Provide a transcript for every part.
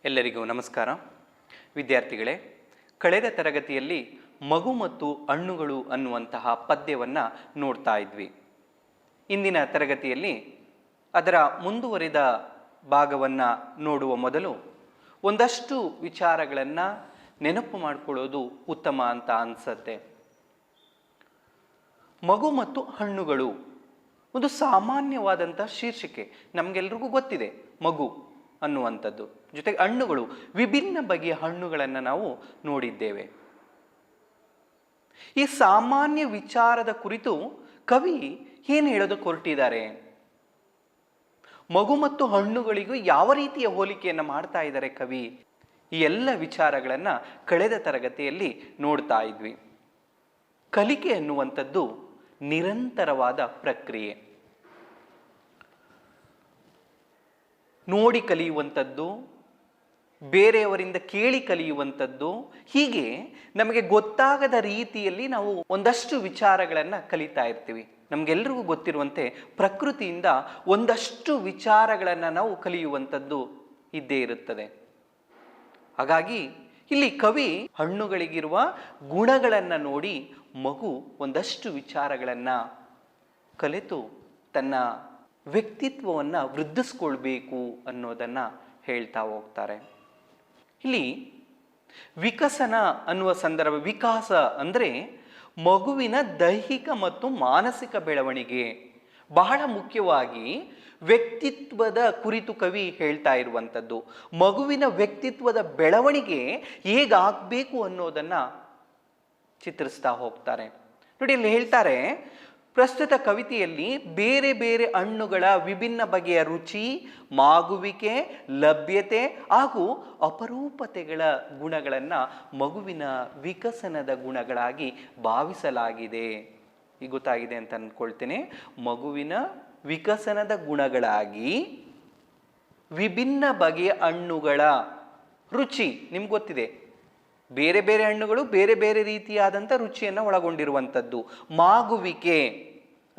ಎಲ್ಲರಿಗೂ ನಮಸ್ಕಾರ. ವಿದ್ಯಾರ್ಥಿಗಳೇ, ಕಳೆದ ತರಗತಿಯಲ್ಲಿ ಮಗು ಮತ್ತು ಹಣ್ಣುಗಳು ಅನ್ನುವಂತಹ ಪದ್ಯವನ್ನು ನೋಡ್ತಾ ಇದ್ವಿ. ಇಂದಿನ ತರಗತಿಯಲ್ಲಿ ಅದರ ಮುಂದುವರಿದ ಭಾಗವನ್ನು ನೋಡುವ ಮೊದಲು ಒಂದಷ್ಟು ವಿಚಾರಗಳನ್ನು ನೆನಪು ಮಾಡಿಕೊಳ್ಳೋದು ಉತ್ತಮ ಅಂತ ಅನಿಸುತ್ತೆ. ಮಗು ಮತ್ತು ಹಣ್ಣುಗಳು ಒಂದು ಸಾಮಾನ್ಯವಾದಂಥ ಶೀರ್ಷಿಕೆ, ನಮಗೆಲ್ರಿಗೂ ಗೊತ್ತಿದೆ ಮಗು ಅನ್ನುವಂಥದ್ದು. ಜೊತೆಗೆ ಹಣ್ಣುಗಳು, ವಿಭಿನ್ನ ಬಗೆಯ ಹಣ್ಣುಗಳನ್ನು ನಾವು ನೋಡಿದ್ದೇವೆ. ಈ ಸಾಮಾನ್ಯ ವಿಚಾರದ ಕುರಿತು ಕವಿ ಏನು ಹೇಳೋದಕ್ಕೆ ಹೊರಟಿದ್ದಾರೆ, ಮಗು ಮತ್ತು ಹಣ್ಣುಗಳಿಗೂ ಯಾವ ರೀತಿಯ ಹೋಲಿಕೆಯನ್ನು ಮಾಡ್ತಾ ಇದ್ದಾರೆ ಕವಿ, ಈ ಎಲ್ಲ ವಿಚಾರಗಳನ್ನು ಕಳೆದ ತರಗತಿಯಲ್ಲಿ ನೋಡ್ತಾ ಇದ್ವಿ. ಕಲಿಕೆ ಅನ್ನುವಂಥದ್ದು ನಿರಂತರವಾದ ಪ್ರಕ್ರಿಯೆ. ನೋಡಿ ಕಲಿಯುವಂಥದ್ದು, ಬೇರೆಯವರಿಂದ ಕೇಳಿ ಕಲಿಯುವಂಥದ್ದು, ಹೀಗೆ ನಮಗೆ ಗೊತ್ತಾಗದ ರೀತಿಯಲ್ಲಿ ನಾವು ಒಂದಷ್ಟು ವಿಚಾರಗಳನ್ನು ಕಲಿತಾ ಇರ್ತೀವಿ. ನಮಗೆಲ್ರಿಗೂ ಗೊತ್ತಿರುವಂತೆ ಪ್ರಕೃತಿಯಿಂದ ಒಂದಷ್ಟು ವಿಚಾರಗಳನ್ನು ನಾವು ಕಲಿಯುವಂಥದ್ದು ಇದ್ದೇ ಇರುತ್ತದೆ. ಹಾಗಾಗಿ ಇಲ್ಲಿ ಕವಿ ಹಣ್ಣುಗಳಿಗಿರುವ ಗುಣಗಳನ್ನು ನೋಡಿ ಮಗು ಒಂದಷ್ಟು ವಿಚಾರಗಳನ್ನು ಕಲಿತು ತನ್ನ ವ್ಯಕ್ತಿತ್ವವನ್ನು ವೃದ್ಧಿಸ್ಕೊಳ್ಬೇಕು ಅನ್ನೋದನ್ನು ಹೇಳ್ತಾ ಹೋಗ್ತಾರೆ. ಇಲ್ಲಿ ವಿಕಸನ ಅನ್ನುವ ಸಂದರ್ಭ, ವಿಕಾಸ ಅಂದರೆ ಮಗುವಿನ ದೈಹಿಕ ಮತ್ತು ಮಾನಸಿಕ ಬೆಳವಣಿಗೆ. ಬಹಳ ಮುಖ್ಯವಾಗಿ ವ್ಯಕ್ತಿತ್ವದ ಕುರಿತು ಕವಿ ಹೇಳ್ತಾ ಇರುವಂಥದ್ದು. ಮಗುವಿನ ವ್ಯಕ್ತಿತ್ವದ ಬೆಳವಣಿಗೆ ಹೇಗಾಗಬೇಕು ಅನ್ನೋದನ್ನು ಚಿತ್ರಿಸ್ತಾ ಹೋಗ್ತಾರೆ. ನೋಡಿ, ಇಲ್ಲಿ ಹೇಳ್ತಾರೆ, ಪ್ರಸ್ತುತ ಕವಿತೆಯಲ್ಲಿ ಬೇರೆ ಬೇರೆ ಹಣ್ಣುಗಳ ವಿಭಿನ್ನ ಬಗೆಯ ರುಚಿ, ಮಾಗುವಿಕೆ, ಲಭ್ಯತೆ ಹಾಗೂ ಅಪರೂಪತೆಗಳ ಗುಣಗಳನ್ನು ಮಗುವಿನ ವಿಕಸನದ ಗುಣಗಳಾಗಿ ಭಾವಿಸಲಾಗಿದೆ. ಈಗ ಗೊತ್ತಾಗಿದೆ ಅಂತ ಅಂದ್ಕೊಳ್ತೇನೆ. ಮಗುವಿನ ವಿಕಸನದ ಗುಣಗಳಾಗಿ ವಿಭಿನ್ನ ಬಗೆಯ ಹಣ್ಣುಗಳ ರುಚಿ, ನಿಮ್ಗೆ ಗೊತ್ತಿದೆ, ಬೇರೆ ಬೇರೆ ಹಣ್ಣುಗಳು ಬೇರೆ ಬೇರೆ ರೀತಿಯಾದಂಥ ರುಚಿಯನ್ನು ಒಳಗೊಂಡಿರುವಂಥದ್ದು. ಮಾಗುವಿಕೆ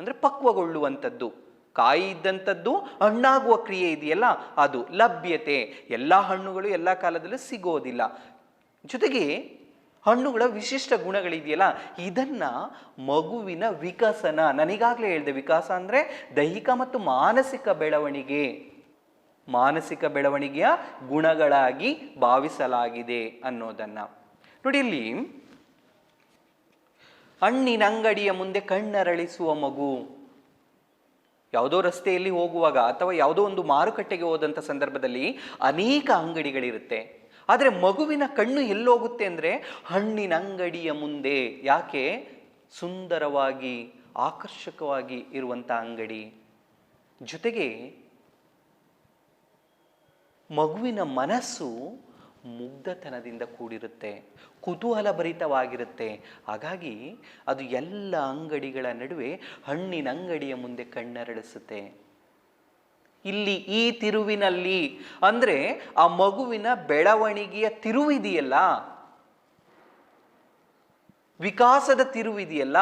ಅಂದರೆ ಪಕ್ವಗೊಳ್ಳುವಂಥದ್ದು, ಕಾಯಿ ಇದ್ದಂಥದ್ದು ಹಣ್ಣಾಗುವ ಕ್ರಿಯೆ ಇದೆಯಲ್ಲ ಅದು. ಲಭ್ಯತೆ, ಎಲ್ಲ ಹಣ್ಣುಗಳು ಎಲ್ಲ ಕಾಲದಲ್ಲೂ ಸಿಗೋದಿಲ್ಲ. ಜೊತೆಗೆ ಹಣ್ಣುಗಳ ವಿಶಿಷ್ಟ ಗುಣಗಳಿದೆಯಲ್ಲ, ಇದನ್ನು ಮಗುವಿನ ವಿಕಸನ, ನನಗಾಗಲೇ ಹೇಳಿದೆ, ವಿಕಾಸ ಅಂದರೆ ದೈಹಿಕ ಮತ್ತು ಮಾನಸಿಕ ಬೆಳವಣಿಗೆ, ಮಾನಸಿಕ ಬೆಳವಣಿಗೆಯ ಗುಣಗಳಾಗಿ ಭಾವಿಸಲಾಗಿದೆ ಅನ್ನೋದನ್ನು ನೋಡಿ. ಇಲ್ಲಿ ಹಣ್ಣಿನ ಅಂಗಡಿಯ ಮುಂದೆ ಕಣ್ಣರಳಿಸುವ ಮಗು. ಯಾವುದೋ ರಸ್ತೆಯಲ್ಲಿ ಹೋಗುವಾಗ ಅಥವಾ ಯಾವುದೋ ಒಂದು ಮಾರುಕಟ್ಟೆಗೆ ಹೋದಂಥ ಸಂದರ್ಭದಲ್ಲಿ ಅನೇಕ ಅಂಗಡಿಗಳಿರುತ್ತೆ. ಆದರೆ ಮಗುವಿನ ಕಣ್ಣು ಎಲ್ಲೋಗುತ್ತೆ ಅಂದರೆ ಹಣ್ಣಿನ ಅಂಗಡಿಯ ಮುಂದೆ. ಯಾಕೆ? ಸುಂದರವಾಗಿ ಆಕರ್ಷಕವಾಗಿ ಇರುವಂಥ ಅಂಗಡಿ. ಜೊತೆಗೆ ಮಗುವಿನ ಮನಸ್ಸು ಮುಗ್ಧತನದಿಂದ ಕೂಡಿರುತ್ತೆ, ಕುತೂಹಲಭರಿತವಾಗಿರುತ್ತೆ. ಹಾಗಾಗಿ ಅದು ಎಲ್ಲ ಅಂಗಡಿಗಳ ನಡುವೆ ಹಣ್ಣಿನ ಅಂಗಡಿಯ ಮುಂದೆ ಕಣ್ಣರಳಿಸುತ್ತೆ. ಇಲ್ಲಿ ಈ ತಿರುವಿನಲ್ಲಿ ಅಂದರೆ ಆ ಮಗುವಿನ ಬೆಳವಣಿಗೆಯ ತಿರುವಿದೆಯಲ್ಲ, ವಿಕಾಸದ ತಿರುವಿದೆಯಲ್ಲ,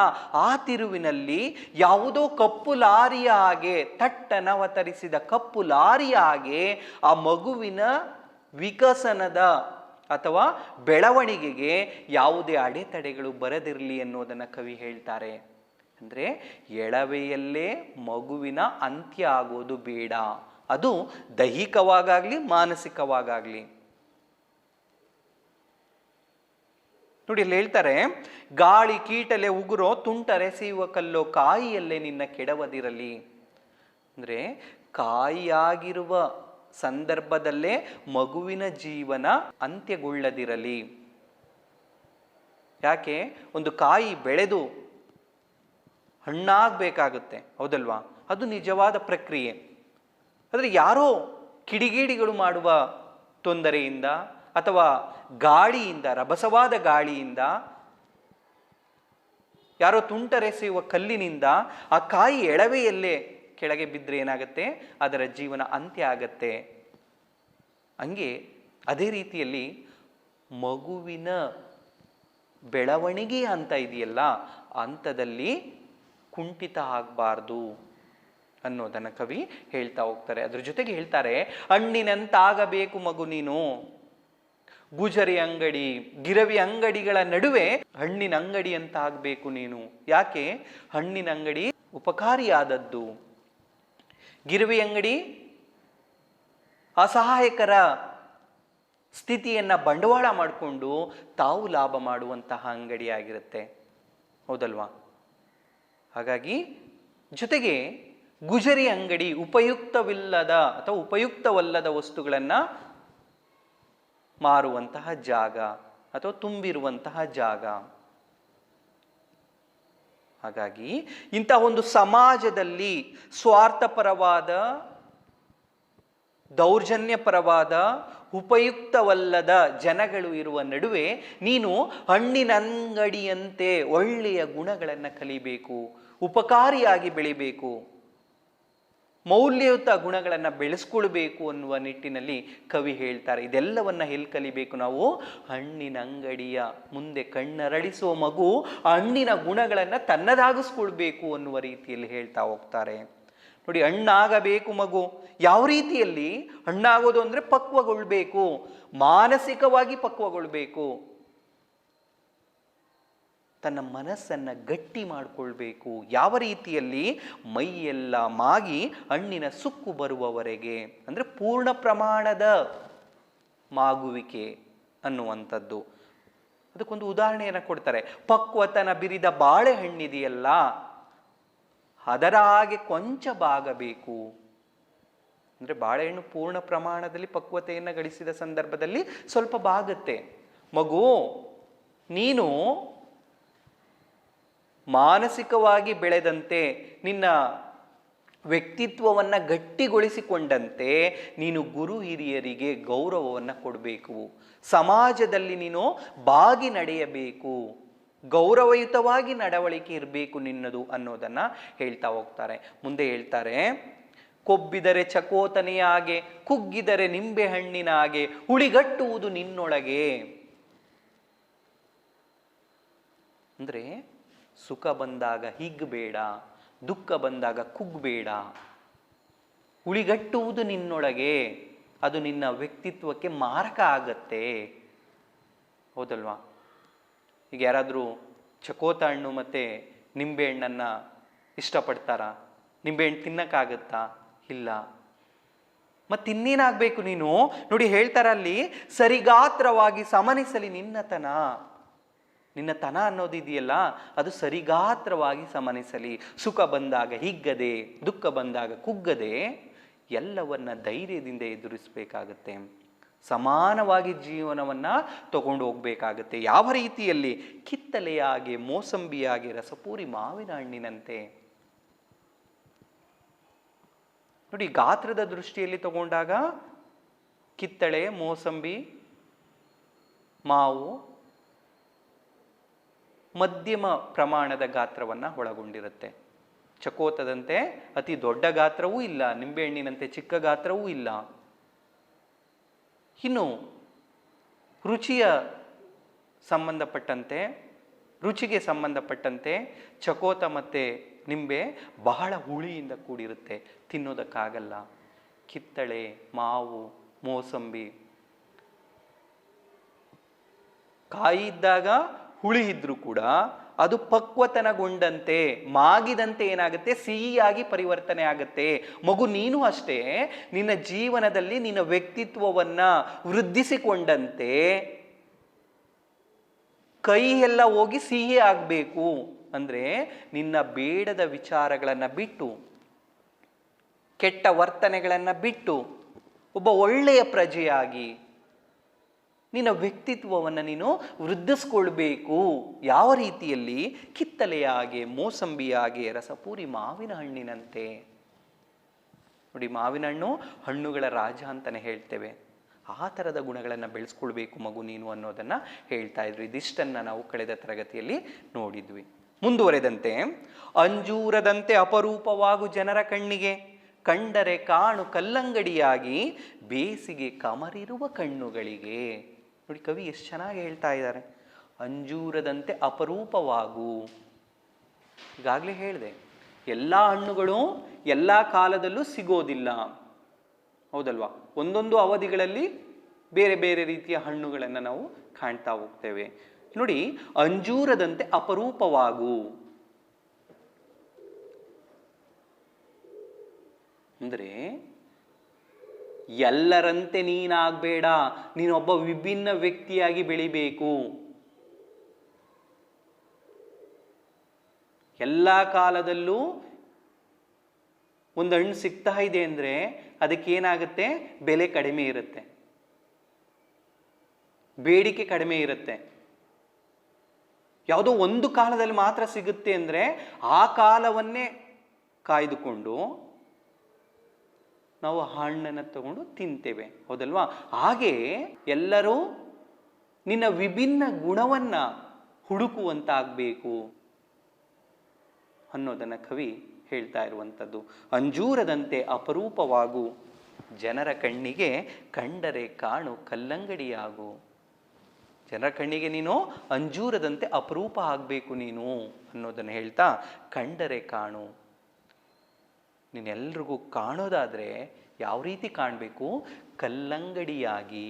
ಆ ತಿರುವಿನಲ್ಲಿ ಯಾವುದೋ ಕಪ್ಪು ಲಾರಿಯ ಹಾಗೆ, ತಟ್ಟನವತರಿಸಿದ ಕಪ್ಪು ಲಾರಿಯ ಹಾಗೆ ಆ ಮಗುವಿನ ವಿಕಸನದ ಅಥವಾ ಬೆಳವಣಿಗೆಗೆ ಯಾವುದೇ ಅಡೆತಡೆಗಳು ಬರದಿರಲಿ ಅನ್ನೋದನ್ನು ಕವಿ ಹೇಳ್ತಾರೆ. ಅಂದರೆ ಎಳವೆಯಲ್ಲೇ ಮಗುವಿನ ಅಂತ್ಯ ಆಗೋದು ಬೇಡ, ಅದು ದೈಹಿಕವಾಗಲಿ ಮಾನಸಿಕವಾಗಲಿ. ನೋಡಿ, ಇಲ್ಲಿ ಹೇಳ್ತಾರೆ, ಗಾಳಿ ಕೀಟಲೆ ಉಗುರೋ ತುಂಟರೆಸೆಯುವ ಕಲ್ಲೋ ಕಾಯಿಯಲ್ಲೇ ನಿನ್ನ ಕೆಡವದಿರಲಿ. ಅಂದರೆ ಕಾಯಿಯಾಗಿರುವ ಸಂದರ್ಭದಲ್ಲೇ ಮಗುವಿನ ಜೀವನ ಅಂತ್ಯಗೊಳ್ಳದಿರಲಿ. ಯಾಕೆ? ಒಂದು ಕಾಯಿ ಬೆಳೆದು ಹಣ್ಣಾಗಬೇಕಾಗುತ್ತೆ, ಹೌದಲ್ವಾ? ಅದು ನಿಜವಾದ ಪ್ರಕ್ರಿಯೆ. ಆದರೆ ಯಾರೋ ಕಿಡಿಗೇಡಿಗಳು ಮಾಡುವ ತೊಂದರೆಯಿಂದ ಅಥವಾ ಗಾಳಿಯಿಂದ, ರಭಸವಾದ ಗಾಳಿಯಿಂದ, ಯಾರೋ ತುಂಟರೆಸೆಯುವ ಕಲ್ಲಿನಿಂದ ಆ ಕಾಯಿ ಎಳವೆಯಲ್ಲೇ ಕೆಳಗೆ ಬಿದ್ದರೆ ಏನಾಗುತ್ತೆ? ಅದರ ಜೀವನ ಅಂತ್ಯ ಆಗತ್ತೆ. ಹಂಗೆ ಅದೇ ರೀತಿಯಲ್ಲಿ ಮಗುವಿನ ಬೆಳವಣಿಗೆ ಅಂತ ಇದೆಯಲ್ಲ, ಹಂತದಲ್ಲಿ ಕುಂಠಿತ ಆಗಬಾರ್ದು ಅನ್ನೋದನ್ನು ಕವಿ ಹೇಳ್ತಾ ಹೋಗ್ತಾರೆ. ಅದ್ರ ಜೊತೆಗೆ ಹೇಳ್ತಾರೆ, ಹಣ್ಣಿನಂತಾಗಬೇಕು ಮಗು ನೀನು. ಗುಜರಿ ಅಂಗಡಿ, ಗಿರವಿ ಅಂಗಡಿಗಳ ನಡುವೆ ಹಣ್ಣಿನ ಅಂಗಡಿ ಅಂತ ಆಗಬೇಕು ನೀನು. ಯಾಕೆ? ಹಣ್ಣಿನ ಅಂಗಡಿ ಉಪಕಾರಿಯಾದದ್ದು, ಗಿರವಿ ಅಂಗಡಿ ಅಸಹಾಯಕರ ಸ್ಥಿತಿಯನ್ನ ಬಂಡವಾಳ ಮಾಡಿಕೊಂಡು ತಾವು ಲಾಭ ಮಾಡುವಂತಹ ಅಂಗಡಿಯಾಗಿರುತ್ತೆ, ಹೌದಲ್ವಾ? ಹಾಗಾಗಿ ಜೊತೆಗೆ ಗುಜರಿ ಅಂಗಡಿ ಉಪಯುಕ್ತವಿಲ್ಲದ ಅಥವಾ ಉಪಯುಕ್ತವಲ್ಲದ ವಸ್ತುಗಳನ್ನು ಮಾರುವಂತಹ ಜಾಗ ಅಥವಾ ತುಂಬಿರುವಂತಹ ಜಾಗ. ಹಾಗಾಗಿ ಇಂತಹ ಒಂದು ಸಮಾಜದಲ್ಲಿ ಸ್ವಾರ್ಥಪರವಾದ, ದೌರ್ಜನ್ಯಪರವಾದ, ಉಪಯುಕ್ತವಲ್ಲದ ಜನಗಳು ಇರುವ ನಡುವೆ ನೀನು ಹಣ್ಣಿನ ಅಂಗಡಿಯಂತೆ ಒಳ್ಳೆಯ ಗುಣಗಳನ್ನು ಕಲಿಬೇಕು, ಉಪಕಾರಿಯಾಗಿ ಬೆಳಿಬೇಕು, ಮೌಲ್ಯಯುತ ಗುಣಗಳನ್ನು ಬೆಳೆಸ್ಕೊಳ್ಬೇಕು ಅನ್ನುವ ನಿಟ್ಟಿನಲ್ಲಿ ಕವಿ ಹೇಳ್ತಾರೆ. ಇದೆಲ್ಲವನ್ನ ಎಲ್ಲಿ ಕಲಿಬೇಕು ನಾವು? ಹಣ್ಣಿನ ಅಂಗಡಿಯ ಮುಂದೆ ಕಣ್ಣರಳಿಸುವ ಮಗು ಹಣ್ಣಿನ ಗುಣಗಳನ್ನು ತನ್ನದಾಗಿಸ್ಕೊಳ್ಬೇಕು ಅನ್ನುವ ರೀತಿಯಲ್ಲಿ ಹೇಳ್ತಾ ಹೋಗ್ತಾರೆ. ನೋಡಿ, ಹಣ್ಣಾಗಬೇಕು ಮಗು. ಯಾವ ರೀತಿಯಲ್ಲಿ ಹಣ್ಣಾಗೋದು ಅಂದರೆ ಪಕ್ವಗೊಳ್ಬೇಕು, ಮಾನಸಿಕವಾಗಿ ಪಕ್ವಗೊಳ್ಬೇಕು, ತನ್ನ ಮನಸ್ಸನ್ನು ಗಟ್ಟಿ ಮಾಡಿಕೊಳ್ಬೇಕು. ಯಾವ ರೀತಿಯಲ್ಲಿ? ಮೈಯೆಲ್ಲ ಮಾಗಿ ಹಣ್ಣಿನ ಸುಕ್ಕು ಬರುವವರೆಗೆ, ಅಂದರೆ ಪೂರ್ಣ ಪ್ರಮಾಣದ ಮಾಗುವಿಕೆ ಅನ್ನುವಂಥದ್ದು. ಅದಕ್ಕೊಂದು ಉದಾಹರಣೆಯನ್ನು ಕೊಡ್ತಾರೆ. ಪಕ್ವತನ ಬಿರಿದ ಬಾಳೆಹಣ್ಣಿದೆಯಲ್ಲ, ಅದರ ಹಾಗೆ ಕೊಂಚ ಬಾಗಬೇಕು. ಅಂದರೆ ಬಾಳೆಹಣ್ಣು ಪೂರ್ಣ ಪ್ರಮಾಣದಲ್ಲಿ ಪಕ್ವತೆಯನ್ನು ಗಳಿಸಿದ ಸಂದರ್ಭದಲ್ಲಿ ಸ್ವಲ್ಪ ಬಾಗುತ್ತೆ. ಮಗು, ನೀನು ಮಾನಸಿಕವಾಗಿ ಬೆಳೆದಂತೆ, ನಿನ್ನ ವ್ಯಕ್ತಿತ್ವವನ್ನು ಗಟ್ಟಿಗೊಳಿಸಿಕೊಂಡಂತೆ ನೀನು ಗುರು ಹಿರಿಯರಿಗೆ ಗೌರವವನ್ನು ಕೊಡಬೇಕು, ಸಮಾಜದಲ್ಲಿ ನೀನು ಬಾಗಿ ನಡೆಯಬೇಕು, ಗೌರವಯುತವಾಗಿ ನಡವಳಿಕೆ ಇರಬೇಕು ನಿನ್ನದು ಅನ್ನೋದನ್ನು ಹೇಳ್ತಾ ಹೋಗ್ತಾರೆ. ಮುಂದೆ ಹೇಳ್ತಾರೆ, ಕೊಬ್ಬಿದರೆ ಚಕೋತನೆಯ ಹಾಗೆ, ಕುಗ್ಗಿದರೆ ನಿಂಬೆ ಹಣ್ಣಿನ ಹಾಗೆ, ಹುಳಿಗಟ್ಟುವುದು ನಿನ್ನೊಳಗೆ. ಅಂದರೆ ಸುಖ ಬಂದಾಗ ಹಿಗ್ಬೇಡ, ದುಃಖ ಬಂದಾಗ ಕುಗ್ಬೇಡ, ಹುಳಿಗಟ್ಟುವುದು ನಿನ್ನೊಳಗೆ, ಅದು ನಿನ್ನ ವ್ಯಕ್ತಿತ್ವಕ್ಕೆ ಮಾರಕ ಆಗತ್ತೆ, ಹೌದಲ್ವಾ? ಈಗ ಯಾರಾದರೂ ಚಕೋತ ಹಣ್ಣು ಮತ್ತು ನಿಂಬೆಹಣ್ಣನ್ನು ಇಷ್ಟಪಡ್ತಾರಾ? ನಿಂಬೆಹಣ್ಣು ತಿನ್ನಕ್ಕಾಗತ್ತಾ? ಇಲ್ಲ. ಮತ್ತೆ ಇನ್ನೇನಾಗಬೇಕು ನೀನು? ನೋಡಿ, ಹೇಳ್ತಾರಲ್ಲಿ, ಸರಿಗಾತ್ರವಾಗಿ ಸಮನಿಸಲಿ ನಿನ್ನತನ. ನಿನ್ನ ತನ ಅನ್ನೋದಿದೆಯಲ್ಲ, ಅದು ಸರಿಗಾತ್ರವಾಗಿ ಸಮನಿಸಲಿ. ಸುಖ ಬಂದಾಗ ಹಿಗ್ಗದೆ, ದುಃಖ ಬಂದಾಗ ಕುಗ್ಗದೆ, ಎಲ್ಲವನ್ನ ಧೈರ್ಯದಿಂದ ಎದುರಿಸಬೇಕಾಗತ್ತೆ. ಸಮಾನವಾಗಿ ಜೀವನವನ್ನು ತಗೊಂಡು ಹೋಗ್ಬೇಕಾಗತ್ತೆ. ಯಾವ ರೀತಿಯಲ್ಲಿ? ಕಿತ್ತಲೆಯಾಗಿ, ಮೋಸಂಬಿಯಾಗಿ, ರಸಪೂರಿ ಮಾವಿನ ಹಣ್ಣಿನಂತೆ. ನೋಡಿ, ಗಾತ್ರದ ದೃಷ್ಟಿಯಲ್ಲಿ ತಗೊಂಡಾಗ ಕಿತ್ತಳೆ, ಮೋಸಂಬಿ, ಮಾವು ಮಧ್ಯಮ ಪ್ರಮಾಣದ ಗಾತ್ರವನ್ನು ಒಳಗೊಂಡಿರುತ್ತೆ. ಚಕೋತದಂತೆ ಅತಿ ದೊಡ್ಡ ಗಾತ್ರವೂ ಇಲ್ಲ, ನಿಂಬೆಹಣ್ಣಿನಂತೆ ಚಿಕ್ಕ ಗಾತ್ರವೂ ಇಲ್ಲ. ಇನ್ನು ರುಚಿಗೆ ಸಂಬಂಧಪಟ್ಟಂತೆ ಚಕೋತ ಮತ್ತು ನಿಂಬೆ ಬಹಳ ಹುಳಿಯಿಂದ ಕೂಡಿರುತ್ತೆ, ತಿನ್ನೋದಕ್ಕಾಗಲ್ಲ. ಕಿತ್ತಳೆ, ಮಾವು, ಮೋಸಂಬಿ ಕಾಯಿ ಇದ್ದಾಗ ಹುಳಿ ಇದ್ರೂ ಕೂಡ ಅದು ಪಕ್ವತನಗೊಂಡಂತೆ, ಮಾಗಿದಂತೆ ಏನಾಗುತ್ತೆ? ಸಿಹಿಯಾಗಿ ಪರಿವರ್ತನೆ ಆಗುತ್ತೆ. ಮಗು, ನೀನು ಅಷ್ಟೇ ನಿನ್ನ ಜೀವನದಲ್ಲಿ ನಿನ್ನ ವ್ಯಕ್ತಿತ್ವವನ್ನ ವೃದ್ಧಿಸಿಕೊಂಡಂತೆ ಕೈ ಎಲ್ಲ ಹೋಗಿ ಸಿಹಿ ಆಗಬೇಕು. ಅಂದರೆ ನಿನ್ನ ಬೇಡದ ವಿಚಾರಗಳನ್ನು ಬಿಟ್ಟು, ಕೆಟ್ಟ ವರ್ತನೆಗಳನ್ನು ಬಿಟ್ಟು, ಒಬ್ಬ ಒಳ್ಳೆಯ ಪ್ರಜೆಯಾಗಿ ನಿನ್ನ ವ್ಯಕ್ತಿತ್ವವನ್ನು ನೀನು ವೃದ್ಧಿಸ್ಕೊಳ್ಬೇಕು. ಯಾವ ರೀತಿಯಲ್ಲಿ? ಕಿತ್ತಲೆಯಾಗೆ, ಮೋಸಂಬಿಯಾಗೆ, ರಸಪೂರಿ ಮಾವಿನ ಹಣ್ಣಿನಂತೆ. ನೋಡಿ, ಮಾವಿನ ಹಣ್ಣು ಹಣ್ಣುಗಳ ರಾಜ ಅಂತಲೇ ಹೇಳ್ತೇವೆ. ಆ ಥರದ ಗುಣಗಳನ್ನು ಬೆಳೆಸ್ಕೊಳ್ಬೇಕು ಮಗು ನೀನು ಅನ್ನೋದನ್ನು ಹೇಳ್ತಾ ಇದ್ರು. ಇದಿಷ್ಟನ್ನು ನಾವು ಕಳೆದ ತರಗತಿಯಲ್ಲಿ ನೋಡಿದ್ವಿ. ಮುಂದುವರೆದಂತೆ, ಅಂಜೂರದಂತೆ ಅಪರೂಪವಾಗು ಜನರ ಕಣ್ಣಿಗೆ, ಕಂಡರೆ ಕಾಣು ಕಲ್ಲಂಗಡಿಯಾಗಿ, ಬೇಸಿಗೆ ಕಮರಿರುವ ಕಣ್ಣುಗಳಿಗೆ. ನೋಡಿ, ಕವಿ ಎಷ್ಟು ಚೆನ್ನಾಗಿ ಹೇಳ್ತಾ ಇದ್ದಾರೆ. ಅಂಜೂರದಂತೆ ಅಪರೂಪವಾಗು. ಈಗಾಗಲೇ ಹೇಳಿದೆ, ಎಲ್ಲ ಹಣ್ಣುಗಳು ಎಲ್ಲ ಕಾಲದಲ್ಲೂ ಸಿಗೋದಿಲ್ಲ, ಹೌದಲ್ವಾ? ಒಂದೊಂದು ಅವಧಿಗಳಲ್ಲಿ ಬೇರೆ ಬೇರೆ ರೀತಿಯ ಹಣ್ಣುಗಳನ್ನು ನಾವು ಕಾಣ್ತಾ ಹೋಗ್ತೇವೆ. ನೋಡಿ, ಅಂಜೂರದಂತೆ ಅಪರೂಪವಾಗು ಅಂದರೆ ಎಲ್ಲರಂತೆ ನೀನಾಗಬೇಡ, ನೀನೊಬ್ಬ ವಿಭಿನ್ನ ವ್ಯಕ್ತಿಯಾಗಿ ಬೆಳಿಬೇಕು. ಎಲ್ಲ ಕಾಲದಲ್ಲೂ ಒಂದು ಹಣ್ಣು ಸಿಗ್ತಾ ಇದೆ ಅಂದರೆ ಅದಕ್ಕೇನಾಗುತ್ತೆ, ಬೆಲೆ ಕಡಿಮೆ ಇರುತ್ತೆ, ಬೇಡಿಕೆ ಕಡಿಮೆ ಇರುತ್ತೆ. ಯಾವುದೋ ಒಂದು ಕಾಲದಲ್ಲಿ ಮಾತ್ರ ಸಿಗುತ್ತೆ ಅಂದರೆ ಆ ಕಾಲವನ್ನೇ ಕಾಯ್ದುಕೊಂಡು ನಾವು ಹಣ್ಣನ್ನು ತಗೊಂಡು ತಿಂತೇವೆ, ಹೌದಲ್ವಾ? ಹಾಗೆ ಎಲ್ಲರೂ ನಿನ್ನ ವಿಭಿನ್ನ ಗುಣವನ್ನು ಹುಡುಕುವಂತಾಗಬೇಕು ಅನ್ನೋದನ್ನು ಕವಿ ಹೇಳ್ತಾ ಇರುವಂಥದ್ದು. ಅಂಜೂರದಂತೆ ಅಪರೂಪವಾಗು, ಜನರ ಕಣ್ಣಿಗೆ ಕಂಡರೆ ಕಾಣು ಕಲ್ಲಂಗಡಿಯಾಗು. ಜನರ ಕಣ್ಣಿಗೆ ನೀನು ಅಂಜೂರದಂತೆ ಅಪರೂಪ ಆಗಬೇಕು ನೀನು ಅನ್ನೋದನ್ನು ಹೇಳ್ತಾ, ಕಂಡರೆ ಕಾಣು. ನೀನೆಲ್ರಿಗೂ ಕಾಣೋದಾದರೆ ಯಾವ ರೀತಿ ಕಾಣಬೇಕು? ಕಲ್ಲಂಗಡಿಯಾಗಿ,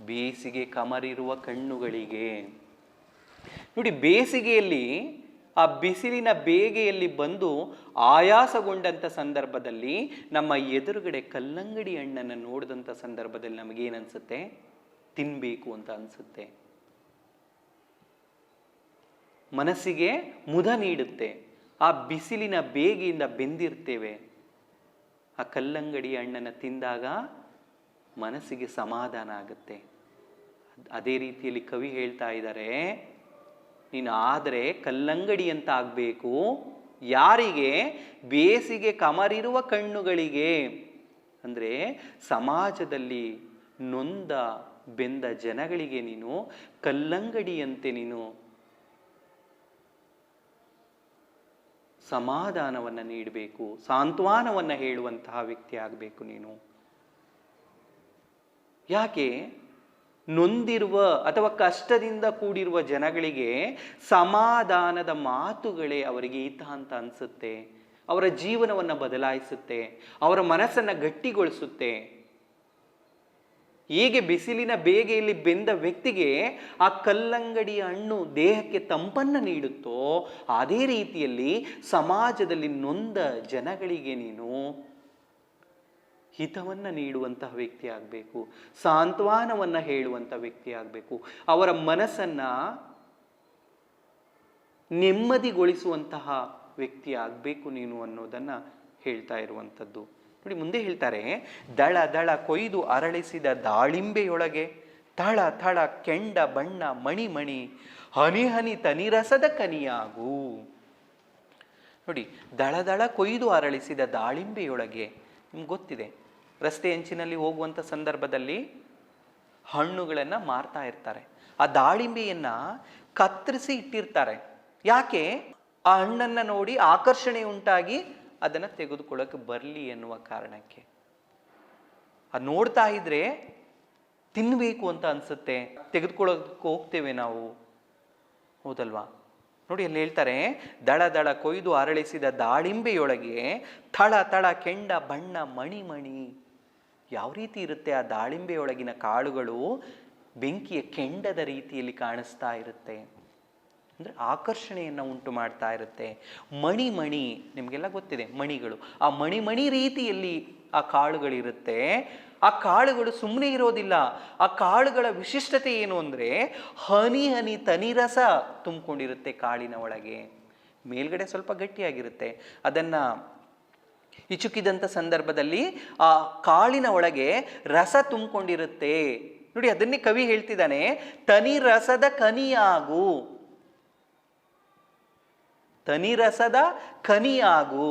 ಬೇಸಿಗೆ ಕಮರಿರುವ ಕಣ್ಣುಗಳಿಗೆ. ನೋಡಿ, ಬೇಸಿಗೆಯಲ್ಲಿ ಆ ಬಿಸಿಲಿನ ಬೇಗೆಯಲ್ಲಿ ಬಂದು ಆಯಾಸಗೊಂಡಂಥ ಸಂದರ್ಭದಲ್ಲಿ ನಮ್ಮ ಎದುರುಗಡೆ ಕಲ್ಲಂಗಡಿ ಹಣ್ಣನ್ನು ನೋಡಿದಂಥ ಸಂದರ್ಭದಲ್ಲಿ ನಮಗೇನನ್ಸುತ್ತೆ? ತಿನ್ನಬೇಕು ಅಂತ ಅನಿಸುತ್ತೆ, ಮನಸ್ಸಿಗೆ ಮುದ ನೀಡುತ್ತೆ. ಆ ಬಿಸಿಲಿನ ಬೇಗೆಯಿಂದ ಬೆಂದಿರ್ತೇವೆ, ಆ ಕಲ್ಲಂಗಡಿ ಹಣ್ಣನ್ನು ತಿಂದಾಗ ಮನಸ್ಸಿಗೆ ಸಮಾಧಾನ ಆಗುತ್ತೆ. ಅದೇ ರೀತಿಯಲ್ಲಿ ಕವಿ ಹೇಳ್ತಾ ಇದ್ದಾರೆ, ನೀನು ಆದರೆ ಕಲ್ಲಂಗಡಿ ಅಂತ ಆಗಬೇಕು. ಯಾರಿಗೆ? ಬೇಸಿಗೆ ಕಮರಿರುವ ಕಣ್ಣುಗಳಿಗೆ. ಅಂದರೆ ಸಮಾಜದಲ್ಲಿ ನೊಂದ ಬೆಂದ ಜನಗಳಿಗೆ ನೀನು ಕಲ್ಲಂಗಡಿಯಂತೆ ನೀನು ಸಮಾಧಾನವನ್ನು ನೀಡಬೇಕು, ಸಾಂತ್ವನವನ್ನು ಹೇಳುವಂತಹ ವ್ಯಕ್ತಿ ಆಗಬೇಕು ನೀನು. ಯಾಕೆ? ನೊಂದಿರುವ ಅಥವಾ ಕಷ್ಟದಿಂದ ಕೂಡಿರುವ ಜನಗಳಿಗೆ ಸಮಾಧಾನದ ಮಾತುಗಳೇ ಅವರಿಗೆ ಹಿತ ಅಂತ ಅನಿಸುತ್ತೆ, ಅವರ ಜೀವನವನ್ನು ಬದಲಾಯಿಸುತ್ತೆ, ಅವರ ಮನಸ್ಸನ್ನು ಗಟ್ಟಿಗೊಳಿಸುತ್ತೆ. ಹೇಗೆ ಬಿಸಿಲಿನ ಬೇಗೆಯಲ್ಲಿ ಬೆಂದ ವ್ಯಕ್ತಿಗೆ ಆ ಕಲ್ಲಂಗಡಿಯ ಹಣ್ಣು ದೇಹಕ್ಕೆ ತಂಪನ್ನು ನೀಡುತ್ತೋ, ಅದೇ ರೀತಿಯಲ್ಲಿ ಸಮಾಜದಲ್ಲಿ ನೊಂದ ಜನಗಳಿಗೆ ನೀನು ಹಿತವನ್ನು ನೀಡುವಂತಹ ವ್ಯಕ್ತಿ ಆಗಬೇಕು, ಸಾಂತ್ವನವನ್ನು ಹೇಳುವಂಥ ವ್ಯಕ್ತಿ ಆಗಬೇಕು, ಅವರ ಮನಸ್ಸನ್ನು ನೆಮ್ಮದಿಗೊಳಿಸುವಂತಹ ವ್ಯಕ್ತಿ ಆಗಬೇಕು ನೀನು ಅನ್ನೋದನ್ನು ಹೇಳ್ತಾ ಇರುವಂಥದ್ದು. ನೋಡಿ, ಮುಂದೆ ಹೇಳ್ತಾರೆ, ದಳ ದಳ ಕೊಯ್ದು ಅರಳಿಸಿದ ದಾಳಿಂಬೆಯೊಳಗೆ ಥಳ ಥಳ ಕೆಂಡ ಬಣ್ಣ ಮಣಿ ಮಣಿ ಹನಿ ಹನಿ ತನಿರಸದ ಕನಿಯಾಗು. ನೋಡಿ, ದಳ ದಳ ಕೊಯ್ದು ಅರಳಿಸಿದ ದಾಳಿಂಬೆಯೊಳಗೆ, ನಿಮ್ಗೆ ಗೊತ್ತಿದೆ, ರಸ್ತೆ ಅಂಚಿನಲ್ಲಿ ಹೋಗುವಂಥ ಸಂದರ್ಭದಲ್ಲಿ ಹಣ್ಣುಗಳನ್ನು ಮಾರ್ತಾ ಇರ್ತಾರೆ. ಆ ದಾಳಿಂಬೆಯನ್ನು ಕತ್ತರಿಸಿ ಇಟ್ಟಿರ್ತಾರೆ. ಯಾಕೆ? ಆ ಹಣ್ಣನ್ನು ನೋಡಿ ಆಕರ್ಷಣೆ ಉಂಟಾಗಿ ಅದನ್ನು ತೆಗೆದುಕೊಳ್ಳೋಕೆ ಬರಲಿ ಎನ್ನುವ ಕಾರಣಕ್ಕೆ. ಅದು ನೋಡ್ತಾ ಇದ್ರೆ ತಿನ್ನಬೇಕು ಅಂತ ಅನಿಸುತ್ತೆ, ತೆಗೆದುಕೊಳ್ಳೋದಕ್ಕೆ ಹೋಗ್ತೇವೆ ನಾವು, ಹೌದಲ್ವಾ? ನೋಡಿ, ಅಲ್ಲಿ ಹೇಳ್ತಾರೆ, ದಳ ದಳ ಕೊಯ್ದು ಅರಳಿಸಿದ ದಾಳಿಂಬೆಯೊಳಗೆ ಥಳ ಥಳ ಕೆಂಡ ಬಣ್ಣ ಮಣಿ ಮಣಿ. ಯಾವ ರೀತಿ ಇರುತ್ತೆ ಆ ದಾಳಿಂಬೆಯೊಳಗಿನ ಕಾಳುಗಳು? ಬೆಂಕಿಯ ಕೆಂಡದ ರೀತಿಯಲ್ಲಿ ಕಾಣಿಸ್ತಾ ಇರುತ್ತೆ, ಅಂದರೆ ಆಕರ್ಷಣೆಯನ್ನು ಉಂಟು ಮಾಡ್ತಾ ಇರುತ್ತೆ. ಮಣಿ ಮಣಿ, ನಿಮಗೆಲ್ಲ ಗೊತ್ತಿದೆ ಮಣಿಗಳು, ಆ ಮಣಿ ಮಣಿ ರೀತಿಯಲ್ಲಿ ಆ ಕಾಳುಗಳಿರುತ್ತೆ. ಆ ಕಾಳುಗಳು ಸುಮ್ಮನೆ ಇರೋದಿಲ್ಲ. ಆ ಕಾಳುಗಳ ವಿಶಿಷ್ಟತೆ ಏನು ಅಂದರೆ ಹನಿ ಹನಿ ತನಿರಸ ತುಂಬಿಕೊಂಡಿರುತ್ತೆ ಕಾಳಿನ ಒಳಗೆ. ಮೇಲ್ಗಡೆ ಸ್ವಲ್ಪ ಗಟ್ಟಿಯಾಗಿರುತ್ತೆ, ಅದನ್ನು ಇಚುಕಿದಂಥ ಸಂದರ್ಭದಲ್ಲಿ ಆ ಕಾಳಿನ ಒಳಗೆ ರಸ ತುಂಬಿಕೊಂಡಿರುತ್ತೆ. ನೋಡಿ, ಅದನ್ನೇ ಕವಿ ಹೇಳ್ತಿದ್ದಾನೆ, ತನಿರಸದ ಕನಿಯಾಗು, ತನಿರಸದ ಕನಿಯಾಗು.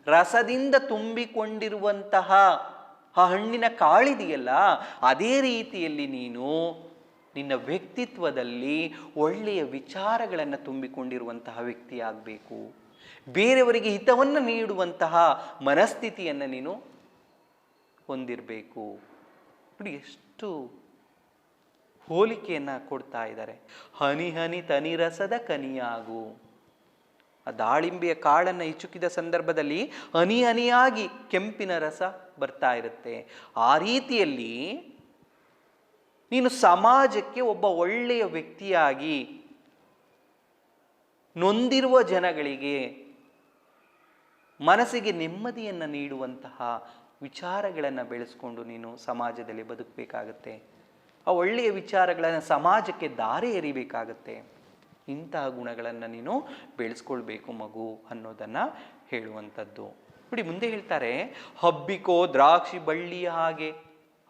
ರಸದಿಂದ ತುಂಬಿಕೊಂಡಿರುವಂತಹ ಆ ಹಣ್ಣಿನ ಕಾಳಿದೆಯಲ್ಲ, ಅದೇ ರೀತಿಯಲ್ಲಿ ನೀನು ನಿನ್ನ ವ್ಯಕ್ತಿತ್ವದಲ್ಲಿ ಒಳ್ಳೆಯ ವಿಚಾರಗಳನ್ನು ತುಂಬಿಕೊಂಡಿರುವಂತಹ ವ್ಯಕ್ತಿ ಆಗಬೇಕು. ಬೇರೆಯವರಿಗೆ ಹಿತವನ್ನು ನೀಡುವಂತಹ ಮನಸ್ಥಿತಿಯನ್ನು ನೀನು ಹೊಂದಿರಬೇಕು. ನೋಡಿ, ಎಷ್ಟು ಹೋಲಿಕೆಯನ್ನು ಕೊಡ್ತಾ ಇದ್ದಾರೆ. ಹನಿ ಹನಿ ತನಿರಸದ ಕನಿಯಾಗು. ಆ ದಾಳಿಂಬೆಯ ಕಾಳನ್ನು ಇಚುಕಿದ ಸಂದರ್ಭದಲ್ಲಿ ಹನಿ ಹನಿಯಾಗಿ ಕೆಂಪಿನ ರಸ ಬರ್ತಾ ಇರುತ್ತೆ. ಆ ರೀತಿಯಲ್ಲಿ ನೀನು ಸಮಾಜಕ್ಕೆ ಒಬ್ಬ ಒಳ್ಳೆಯ ವ್ಯಕ್ತಿಯಾಗಿ ನೊಂದಿರುವ ಜನಗಳಿಗೆ ಮನಸ್ಸಿಗೆ ನೆಮ್ಮದಿಯನ್ನು ನೀಡುವಂತಹ ವಿಚಾರಗಳನ್ನು ಬೆಳೆಸ್ಕೊಂಡು ನೀನು ಸಮಾಜದಲ್ಲಿ ಬದುಕಬೇಕಾಗತ್ತೆ. ಆ ಒಳ್ಳೆಯ ವಿಚಾರಗಳನ್ನು ಸಮಾಜಕ್ಕೆ ದಾರಿ ಎರಿಬೇಕಾಗತ್ತೆ. ಇಂತಹ ಗುಣಗಳನ್ನು ನೀನು ಬೆಳೆಸ್ಕೊಳ್ಬೇಕು ಮಗು ಅನ್ನೋದನ್ನು ಹೇಳುವಂಥದ್ದು. ನೋಡಿ ಮುಂದೆ ಹೇಳ್ತಾರೆ, ಹಬ್ಬಿಕೋ ದ್ರಾಕ್ಷಿ ಬಳ್ಳಿಯ ಹಾಗೆ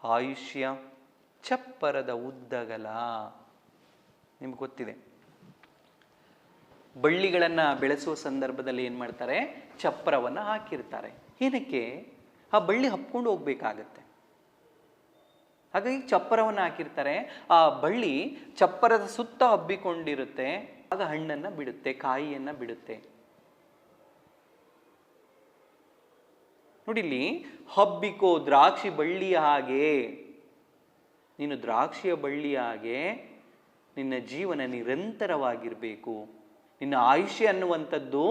ಆಯುಷ್ಯ ಚಪ್ಪರದ ಉದ್ದಗಲ. ನಿಮ್ಗೆ ಗೊತ್ತಿದೆ, ಬಳ್ಳಿಗಳನ್ನು ಬೆಳೆಸುವ ಸಂದರ್ಭದಲ್ಲಿ ಏನು ಮಾಡ್ತಾರೆ, ಚಪ್ಪರವನ್ನು ಹಾಕಿರ್ತಾರೆ. ಏನಕ್ಕೆ? ಆ ಬಳ್ಳಿ ಹಬ್ಕೊಂಡು ಹೋಗ್ಬೇಕಾಗತ್ತೆ. ಹಾಗಾಗಿ ಚಪ್ಪರವನ್ನು ಹಾಕಿರ್ತಾರೆ. ಆ ಬಳ್ಳಿ ಚಪ್ಪರದ ಸುತ್ತ ಹಬ್ಬಿಕೊಂಡಿರುತ್ತೆ. ಆಗ ಹಣ್ಣನ್ನು ಬಿಡುತ್ತೆ, ಕಾಯಿಯನ್ನು ಬಿಡುತ್ತೆ. ನೋಡಿಲ್ಲಿ, ಹಬ್ಬಿಕೋ ದ್ರಾಕ್ಷಿ ಬಳ್ಳಿಯ ಹಾಗೆ, ನೀನು ದ್ರಾಕ್ಷಿಯ ಬಳ್ಳಿಯ ಹಾಗೆ ನಿನ್ನ ಜೀವನ ನಿರಂತರವಾಗಿರಬೇಕು. ನಿನ್ನ ಆಯುಷ್ಯ ಅನ್ನುವಂಥದ್ದು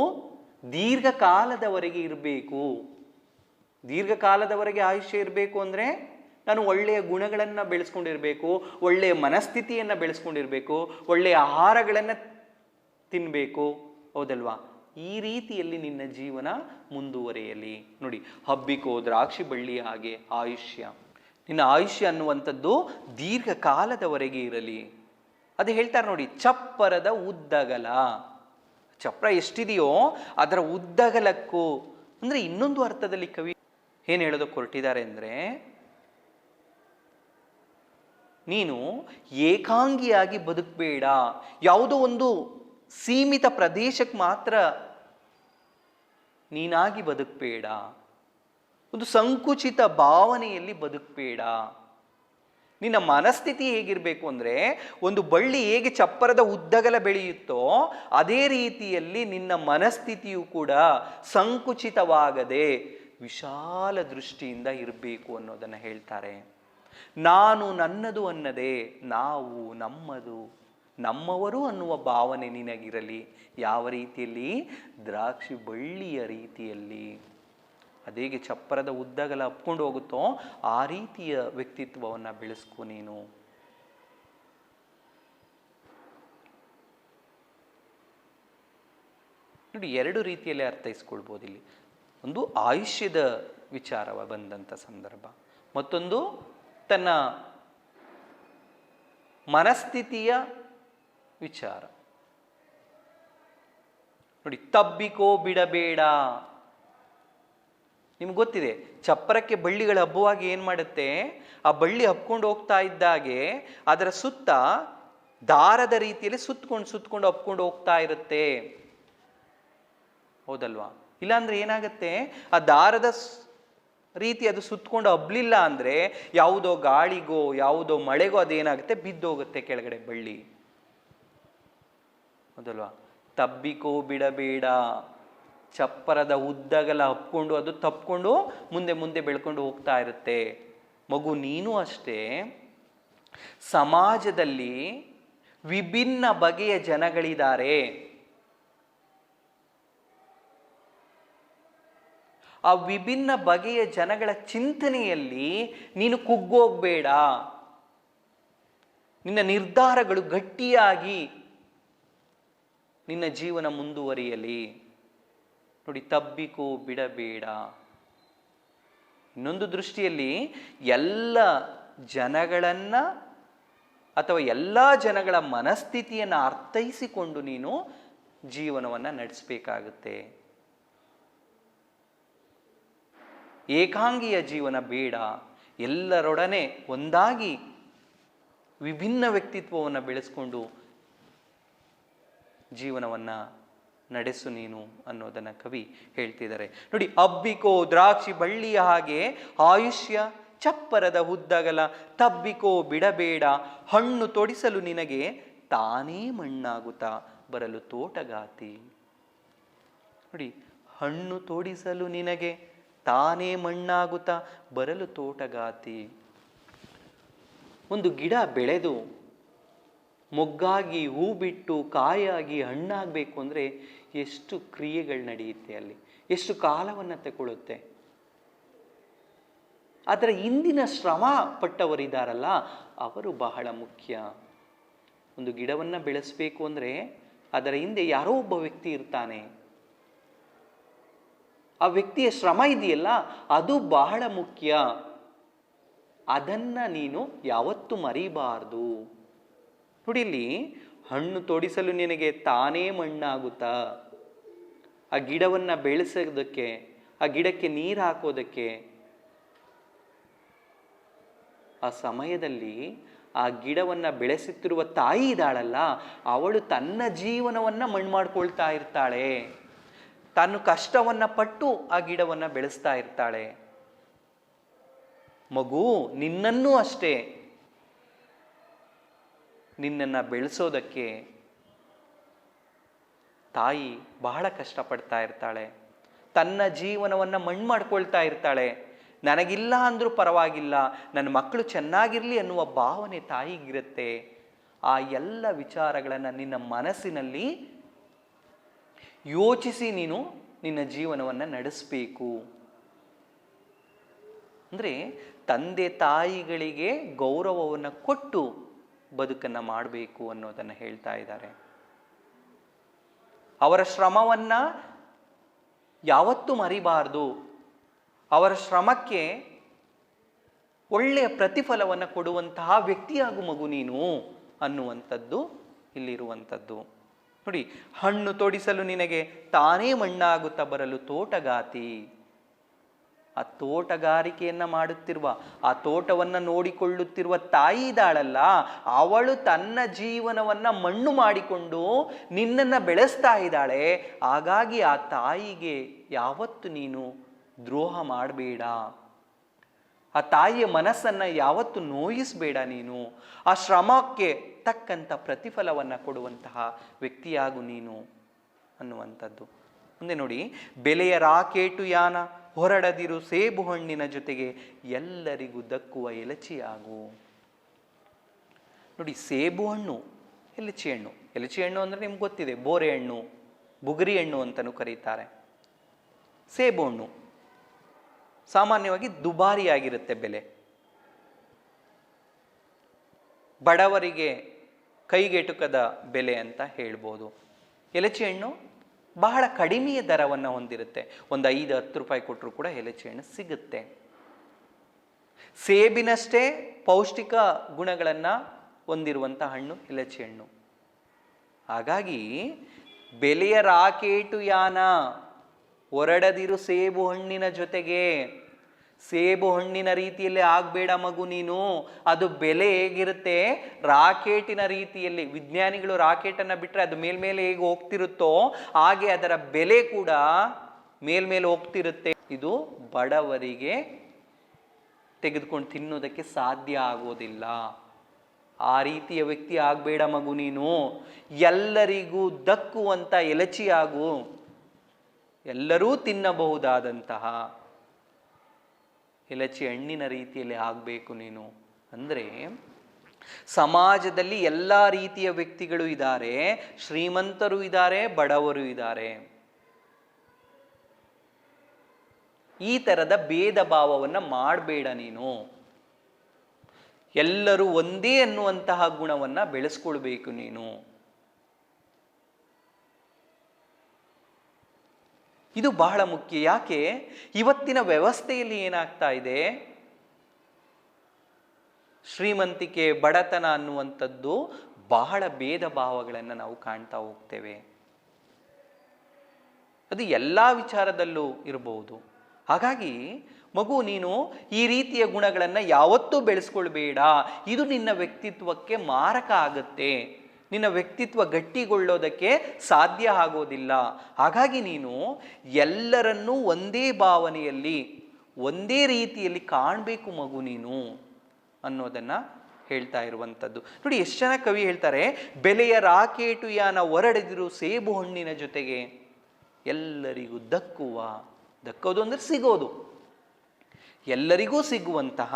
ದೀರ್ಘಕಾಲದವರೆಗೆ ಇರಬೇಕು. ದೀರ್ಘಕಾಲದವರೆಗೆ ಆಯುಷ್ಯ ಇರಬೇಕು ಅಂದರೆ ನಾನು ಒಳ್ಳೆಯ ಗುಣಗಳನ್ನು ಬೆಳೆಸ್ಕೊಂಡಿರಬೇಕು, ಒಳ್ಳೆಯ ಮನಸ್ಥಿತಿಯನ್ನು ಬೆಳೆಸ್ಕೊಂಡಿರಬೇಕು, ಒಳ್ಳೆಯ ಆಹಾರಗಳನ್ನು ತಿನ್ನಬೇಕು, ಹೌದಲ್ವಾ? ಈ ರೀತಿಯಲ್ಲಿ ನಿನ್ನ ಜೀವನ ಮುಂದುವರಿಯಲಿ. ನೋಡಿ, ಹಬ್ಬಿಕೋ ದ್ರಾಕ್ಷಿ ಬಳ್ಳಿಯ ಹಾಗೆ ಆಯುಷ್ಯ, ನಿನ್ನ ಆಯುಷ್ಯ ಅನ್ನುವಂಥದ್ದು ದೀರ್ಘಕಾಲದವರೆಗೆ ಇರಲಿ. ಅದು ಹೇಳ್ತಾರೆ ನೋಡಿ, ಚಪ್ಪರದ ಉದ್ದಗಲ. ಚಪ್ರ ಎಷ್ಟಿದೆಯೋ ಅದರ ಉದ್ದಗಲಕ್ಕೂ, ಅಂದರೆ ಇನ್ನೊಂದು ಅರ್ಥದಲ್ಲಿ ಕವಿ ಏನು ಹೇಳೋದಕ್ಕೆ ಹೊರಟಿದ್ದಾರೆ ಅಂದರೆ, ನೀನು ಏಕಾಂಗಿಯಾಗಿ ಬದುಕಬೇಡ. ಯಾವುದೋ ಒಂದು ಸೀಮಿತ ಪ್ರದೇಶಕ್ಕೆ ಮಾತ್ರ ನೀನಾಗಿ ಬದುಕಬೇಡ. ಒಂದು ಸಂಕುಚಿತ ಭಾವನೆಯಲ್ಲಿ ಬದುಕಬೇಡ. ನಿನ್ನ ಮನಸ್ಥಿತಿ ಹೇಗಿರಬೇಕು ಅಂದರೆ, ಒಂದು ಬಳ್ಳಿ ಹೇಗೆ ಚಪ್ಪರದ ಉದ್ದಗಲ ಬೆಳೆಯುತ್ತೋ ಅದೇ ರೀತಿಯಲ್ಲಿ ನಿನ್ನ ಮನಸ್ಥಿತಿಯು ಕೂಡ ಸಂಕುಚಿತವಾಗದೆ ವಿಶಾಲ ದೃಷ್ಟಿಯಿಂದ ಇರಬೇಕು ಅನ್ನೋದನ್ನು ಹೇಳ್ತಾರೆ. ನಾನು ನನ್ನದು ಅನ್ನದೇ ನಾವು ನಮ್ಮದು ನಮ್ಮವರು ಅನ್ನುವ ಭಾವನೆ ನಿನಗಿರಲಿ. ಯಾವ ರೀತಿಯಲ್ಲಿ? ದ್ರಾಕ್ಷಿ ಬಳ್ಳಿಯ ರೀತಿಯಲ್ಲಿ. ಅದೇಗೆ ಚಪ್ಪರದ ಉದ್ದಗಲ ಹಬ್ಕೊಂಡು ಹೋಗುತ್ತೋ ಆ ರೀತಿಯ ವ್ಯಕ್ತಿತ್ವವನ್ನು ಬೆಳೆಸ್ಕೊ ನೀನು. ನೋಡಿ, ಎರಡು ರೀತಿಯಲ್ಲಿ ಅರ್ಥೈಸ್ಕೊಳ್ಬೋದು ಇಲ್ಲಿ. ಒಂದು ಆಯುಷ್ಯದ ವಿಚಾರವ ಬಂದಂಥ ಸಂದರ್ಭ, ಮತ್ತೊಂದು ತನ್ನ ಮನಸ್ಥಿತಿಯ ವಿಚಾರ. ನೋಡಿ, ತಬ್ಬಿಕೋ ಬಿಡಬೇಡ. ನಿಮ್ಗೆ ಗೊತ್ತಿದೆ, ಚಪ್ಪರಕ್ಕೆ ಬಳ್ಳಿಗಳು ಹಬ್ಬುವಾಗಿ ಏನು ಮಾಡುತ್ತೆ, ಆ ಬಳ್ಳಿ ಹಬ್ಕೊಂಡು ಹೋಗ್ತಾ ಇದ್ದಾಗೆ ಅದರ ಸುತ್ತ ದಾರದ ರೀತಿಯಲ್ಲಿ ಸುತ್ಕೊಂಡು ಹಬ್ಕೊಂಡು ಹೋಗ್ತಾ ಇರುತ್ತೆ, ಹೌದಲ್ವಾ? ಇಲ್ಲಾಂದ್ರೆ ಏನಾಗುತ್ತೆ, ಆ ದಾರದ ರೀತಿ ಅದು ಸುತ್ಕೊಂಡು ಹಬ್ಲಿಲ್ಲ ಅಂದರೆ ಯಾವುದೋ ಗಾಳಿಗೋ ಯಾವುದೋ ಮಳೆಗೋ ಅದೇನಾಗುತ್ತೆ, ಬಿದ್ದೋಗುತ್ತೆ ಕೆಳಗಡೆ ಬಳ್ಳಿ, ಹೌದಲ್ವಾ? ತಬ್ಬಿಕೋ ಬಿಡಬೇಡ. ಚಪ್ಪರದ ಉದ್ದಗಲ ಹಬ್ಕೊಂಡು ಅದು ತಪ್ಕೊಂಡು ಮುಂದೆ ಮುಂದೆ ಬೆಳ್ಕೊಂಡು ಹೋಗ್ತಾ ಇರುತ್ತೆ. ಮಗು, ನೀನು ಅಷ್ಟೇ ಸಮಾಜದಲ್ಲಿ ವಿಭಿನ್ನ ಬಗೆಯ ಜನಗಳಿದ್ದಾರೆ. ಆ ವಿಭಿನ್ನ ಬಗೆಯ ಜನಗಳ ಚಿಂತನೆಯಲ್ಲಿ ನೀನು ಕುಗ್ಗೋಗ್ಬೇಡ. ನಿನ್ನ ನಿರ್ಧಾರಗಳು ಗಟ್ಟಿಯಾಗಿ ನಿನ್ನ ಜೀವನ ಮುಂದುವರಿಯಲಿ. ನೋಡಿ, ತಬ್ಬಿಕೋ ಬಿಡಬೇಡ. ಇನ್ನೊಂದು ದೃಷ್ಟಿಯಲ್ಲಿ ಎಲ್ಲ ಜನಗಳನ್ನ ಅಥವಾ ಎಲ್ಲ ಜನಗಳ ಮನಸ್ಥಿತಿಯನ್ನು ಅರ್ಥೈಸಿಕೊಂಡು ನೀನು ಜೀವನವನ್ನು ನಡೆಸಬೇಕಾಗುತ್ತೆ. ಏಕಾಂಗಿಯ ಜೀವನ ಬೇಡ. ಎಲ್ಲರೊಡನೆ ಒಂದಾಗಿ ವಿಭಿನ್ನ ವ್ಯಕ್ತಿತ್ವವನ್ನು ಬೆಳೆಸ್ಕೊಂಡು ಜೀವನವನ್ನು ನಡೆಸು ನೀನು ಅನ್ನೋದನ್ನು ಕವಿ ಹೇಳ್ತಿದ್ದಾರೆ. ನೋಡಿ, ಹಬ್ಬಿಕೋ ದ್ರಾಕ್ಷಿ ಬಳ್ಳಿಯ ಹಾಗೆ ಆಯುಷ್ಯ ಚಪ್ಪರದ ಉದ್ದಗಲ, ತಬ್ಬಿಕೋ ಬಿಡಬೇಡ. ಹಣ್ಣು ತೊಡಿಸಲು ನಿನಗೆ ತಾನೇ ಮಣ್ಣಾಗುತ್ತಾ ಬರಲು ತೋಟಗಾತಿ. ನೋಡಿ, ಹಣ್ಣು ತೋಡಿಸಲು ನಿನಗೆ ತಾನೇ ಮಣ್ಣಾಗುತ್ತಾ ಬರಲು ತೋಟಗಾತಿ. ಒಂದು ಗಿಡ ಬೆಳೆದು ಮೊಗ್ಗಾಗಿ ಹೂ ಬಿಟ್ಟು ಕಾಯಾಗಿ ಹಣ್ಣಾಗಬೇಕು ಅಂದರೆ ಎಷ್ಟು ಕ್ರಿಯೆಗಳು ನಡೆಯುತ್ತೆ, ಅಲ್ಲಿ ಎಷ್ಟು ಕಾಲವನ್ನು ತಗೊಳ್ಳುತ್ತೆ. ಅದರ ಹಿಂದಿನ ಶ್ರಮ ಪಟ್ಟವರಿದ್ದಾರಲ್ಲ ಅವರು ಬಹಳ ಮುಖ್ಯ. ಒಂದು ಗಿಡವನ್ನು ಬೆಳೆಸಬೇಕು ಅಂದರೆ ಅದರ ಹಿಂದೆ ಯಾರೋ ಒಬ್ಬ ವ್ಯಕ್ತಿ ಇರ್ತಾನೆ. ಆ ವ್ಯಕ್ತಿಯ ಶ್ರಮ ಇದೆಯಲ್ಲ ಅದು ಬಹಳ ಮುಖ್ಯ. ಅದನ್ನ ನೀನು ಯಾವತ್ತೂ ಮರಿಬಾರ್ದು. ನೋಡಿ, ಇಲ್ಲಿ ಹಣ್ಣು ತೋಡಿಸಲು ನಿನಗೆ ತಾನೇ ಮಣ್ಣಾಗುತ್ತಾ, ಆ ಗಿಡವನ್ನು ಬೆಳೆಸೋದಕ್ಕೆ, ಆ ಗಿಡಕ್ಕೆ ನೀರು ಹಾಕೋದಕ್ಕೆ, ಆ ಸಮಯದಲ್ಲಿ ಆ ಗಿಡವನ್ನು ಬೆಳೆಸುತ್ತಿರುವ ತಾಯಿ ಇದ್ದಾಳಲ್ಲ ಅವಳು ತನ್ನ ಜೀವನವನ್ನು ಮಣ್ಣು ಮಾಡ್ಕೊಳ್ತಾ ಇರ್ತಾಳೆ. ತನ್ನ ಕಷ್ಟವನ್ನು ಪಟ್ಟು ಆ ಗಿಡವನ್ನು ಬೆಳೆಸ್ತಾ ಇರ್ತಾಳೆ. ಮಗು, ನಿನ್ನನ್ನೂ ಅಷ್ಟೇ, ನಿನ್ನನ್ನು ಬೆಳೆಸೋದಕ್ಕೆ ತಾಯಿ ಬಹಳ ಕಷ್ಟಪಡ್ತಾ ಇರ್ತಾಳೆ. ತನ್ನ ಜೀವನವನ್ನು ಮಣ್ಣು ಮಾಡ್ಕೊಳ್ತಾ ಇರ್ತಾಳೆ. ನನಗಿಲ್ಲ ಅಂದರೂ ಪರವಾಗಿಲ್ಲ, ನನ್ನ ಮಕ್ಕಳು ಚೆನ್ನಾಗಿರಲಿ ಅನ್ನುವ ಭಾವನೆ ತಾಯಿಗಿರುತ್ತೆ. ಆ ಎಲ್ಲ ವಿಚಾರಗಳನ್ನು ನಿನ್ನ ಮನಸ್ಸಿನಲ್ಲಿ ಯೋಚಿಸಿ ನೀನು ನಿನ್ನ ಜೀವನವನ್ನು ನಡೆಸಬೇಕು. ಅಂದರೆ ತಂದೆ ತಾಯಿಗಳಿಗೆ ಗೌರವವನ್ನು ಕೊಟ್ಟು ಬದುಕನ್ನು ಮಾಡಬೇಕು ಅನ್ನೋದನ್ನು ಹೇಳ್ತಾ ಇದ್ದಾರೆ. ಅವರ ಶ್ರಮವನ್ನು ಯಾವತ್ತೂ ಮರಿಬಾರ್ದು. ಅವರ ಶ್ರಮಕ್ಕೆ ಒಳ್ಳೆಯ ಪ್ರತಿಫಲವನ್ನು ಕೊಡುವಂತಹ ವ್ಯಕ್ತಿಯಾಗು ಮಗು ನೀನು ಅನ್ನುವಂಥದ್ದು ಇಲ್ಲಿರುವಂಥದ್ದು. ನೋಡಿ, ಹಣ್ಣು ತೋಡಿಸಲು ನಿನಗೆ ತಾನೇ ಮಣ್ಣಾಗುತ್ತಾ ಬರಲು ತೋಟಗಾತಿ. ಆ ತೋಟಗಾರಿಕೆಯನ್ನು ಮಾಡುತ್ತಿರುವ, ಆ ತೋಟವನ್ನು ನೋಡಿಕೊಳ್ಳುತ್ತಿರುವ ತಾಯಿ ಇದ್ದಾಳಲ್ಲ ಅವಳು ತನ್ನ ಜೀವನವನ್ನು ಮಣ್ಣು ಮಾಡಿಕೊಂಡು ನಿನ್ನನ್ನು ಬೆಳೆಸ್ತಾ ಇದ್ದಾಳೆ. ಹಾಗಾಗಿ ಆ ತಾಯಿಗೆ ಯಾವತ್ತು ನೀನು ದ್ರೋಹ ಮಾಡಬೇಡ. ಆ ತಾಯಿಯ ಮನಸ್ಸನ್ನು ಯಾವತ್ತು ನೋಯಿಸಬೇಡ. ನೀನು ಆ ಶ್ರಮಕ್ಕೆ ತಕ್ಕಂಥ ಪ್ರತಿಫಲವನ್ನು ಕೊಡುವಂತಹ ವ್ಯಕ್ತಿಯಾಗು ನೀನು ಅನ್ನುವಂಥದ್ದು. ಮುಂದೆ ನೋಡಿ, ಬೆಲೆಯ ರಾಕೇಟು ಯಾನ ಹೊರಡದಿರು ಸೇಬು ಹಣ್ಣಿನ ಜೊತೆಗೆ ಎಲ್ಲರಿಗೂ ದಕ್ಕುವ ಎಲಚಿಯಾಗು. ನೋಡಿ, ಸೇಬು ಹಣ್ಣು, ಎಲಚಿ ಹಣ್ಣು. ಎಲಚಿ ಹಣ್ಣು ಅಂದರೆ ನಿಮ್ಗೆ ಗೊತ್ತಿದೆ, ಬೋರೆ ಹಣ್ಣು, ಬುಗುರಿ ಹಣ್ಣು ಅಂತಲೂ ಕರೀತಾರೆ. ಸೇಬು ಹಣ್ಣು ಸಾಮಾನ್ಯವಾಗಿ ದುಬಾರಿಯಾಗಿರುತ್ತೆ ಬೆಲೆ. ಬಡವರಿಗೆ ಕೈಗೆಟುಕದ ಬೆಲೆ ಅಂತ ಹೇಳ್ಬೋದು. ಎಲಚಿ ಹಣ್ಣು ಬಹಳ ಕಡಿಮೆಯ ದರವನ್ನು ಹೊಂದಿರುತ್ತೆ. ಒಂದು 5-10 ರೂಪಾಯಿ ಕೊಟ್ಟರು ಕೂಡ ಎಲಚಿ ಹಣ್ಣು ಸಿಗುತ್ತೆ. ಸೇಬಿನಷ್ಟೇ ಪೌಷ್ಟಿಕ ಗುಣಗಳನ್ನು ಹೊಂದಿರುವಂಥ ಹಣ್ಣು ಎಲಚಿ ಹಣ್ಣು. ಹಾಗಾಗಿ ಬೆಲೆಯ ರಾಕೇಟು ಯಾನ ಹೊರಡದಿರು ಸೇಬು ಹಣ್ಣಿನ ಜೊತೆಗೆ. ಸೇಬು ಹಣ್ಣಿನ ರೀತಿಯಲ್ಲಿ ಆಗಬೇಡ ಮಗು ನೀನು. ಅದು ಬೆಲೆ ಹೇಗಿರುತ್ತೆ, ರಾಕೆಟಿನ ರೀತಿಯಲ್ಲಿ. ವಿಜ್ಞಾನಿಗಳು ರಾಕೆಟನ್ನು ಬಿಟ್ಟರೆ ಅದು ಮೇಲ್ಮೇಲೆ ಹೇಗೆ ಹೋಗ್ತಿರುತ್ತೋ ಹಾಗೆ ಅದರ ಬೆಲೆ ಕೂಡ ಮೇಲ್ಮೇಲೆ ಹೋಗ್ತಿರುತ್ತೆ. ಇದು ಬಡವರಿಗೆ ತೆಗೆದುಕೊಂಡು ತಿನ್ನೋದಕ್ಕೆ ಸಾಧ್ಯ ಆಗೋದಿಲ್ಲ. ಆ ರೀತಿಯ ವ್ಯಕ್ತಿ ಆಗಬೇಡ ಮಗು ನೀನು. ಎಲ್ಲರಿಗೂ ದಕ್ಕುವಂಥ ಎಲಚಿ ಆಗು. ಎಲ್ಲರೂ ತಿನ್ನಬಹುದಾದಂತಹ ಎಲಚಿ ಹಣ್ಣಿನ ರೀತಿಯಲ್ಲಿ ಆಗಬೇಕು ನೀನು. ಅಂದರೆ ಸಮಾಜದಲ್ಲಿ ಎಲ್ಲ ರೀತಿಯ ವ್ಯಕ್ತಿಗಳು ಇದ್ದಾರೆ. ಶ್ರೀಮಂತರು ಇದ್ದಾರೆ, ಬಡವರು ಇದ್ದಾರೆ. ಈ ಥರದ ಭೇದ ಭಾವವನ್ನು ಮಾಡಬೇಡ ನೀನು. ಎಲ್ಲರೂ ಒಂದೇ ಅನ್ನುವಂತಹ ಗುಣವನ್ನು ಬೆಳೆಸ್ಕೊಳ್ಬೇಕು ನೀನು. ಇದು ಬಹಳ ಮುಖ್ಯ. ಯಾಕೆ, ಇವತ್ತಿನ ವ್ಯವಸ್ಥೆಯಲ್ಲಿ ಏನಾಗ್ತಾ ಇದೆ, ಶ್ರೀಮಂತಿಕೆ ಬಡತನ ಅನ್ನುವಂಥದ್ದು ಬಹಳ ಭೇದ ಭಾವಗಳನ್ನು ನಾವು ಕಾಣ್ತಾ ಹೋಗ್ತೇವೆ. ಅದು ಎಲ್ಲ ವಿಚಾರದಲ್ಲೂ ಇರಬಹುದು. ಹಾಗಾಗಿ ಮಗು, ನೀನು ಈ ರೀತಿಯ ಗುಣಗಳನ್ನು ಯಾವತ್ತೂ ಬೆಳೆಸ್ಕೊಳ್ಬೇಡ. ಇದು ನಿನ್ನ ವ್ಯಕ್ತಿತ್ವಕ್ಕೆ ಮಾರಕ ಆಗುತ್ತೆ. ನಿನ್ನ ವ್ಯಕ್ತಿತ್ವ ಗಟ್ಟಿಗೊಳ್ಳೋದಕ್ಕೆ ಸಾಧ್ಯ ಆಗೋದಿಲ್ಲ. ಹಾಗಾಗಿ ನೀನು ಎಲ್ಲರನ್ನೂ ಒಂದೇ ಭಾವನೆಯಲ್ಲಿ, ಒಂದೇ ರೀತಿಯಲ್ಲಿ ಕಾಣಬೇಕು ಮಗು ನೀನು ಅನ್ನೋದನ್ನು ಹೇಳ್ತಾ ಇರುವಂಥದ್ದು. ನೋಡಿ, ಎಷ್ಟು ಜನ ಕವಿ ಹೇಳ್ತಾರೆ, ಬೆಲೆಯ ರಾಕೇಟು ಯಾನ ಹೊರಡೆದಿರು ಸೇಬು ಹಣ್ಣಿನ ಜೊತೆಗೆ ಎಲ್ಲರಿಗೂ ದಕ್ಕೋದು ಅಂದರೆ ಸಿಗೋದು. ಎಲ್ಲರಿಗೂ ಸಿಗುವಂತಹ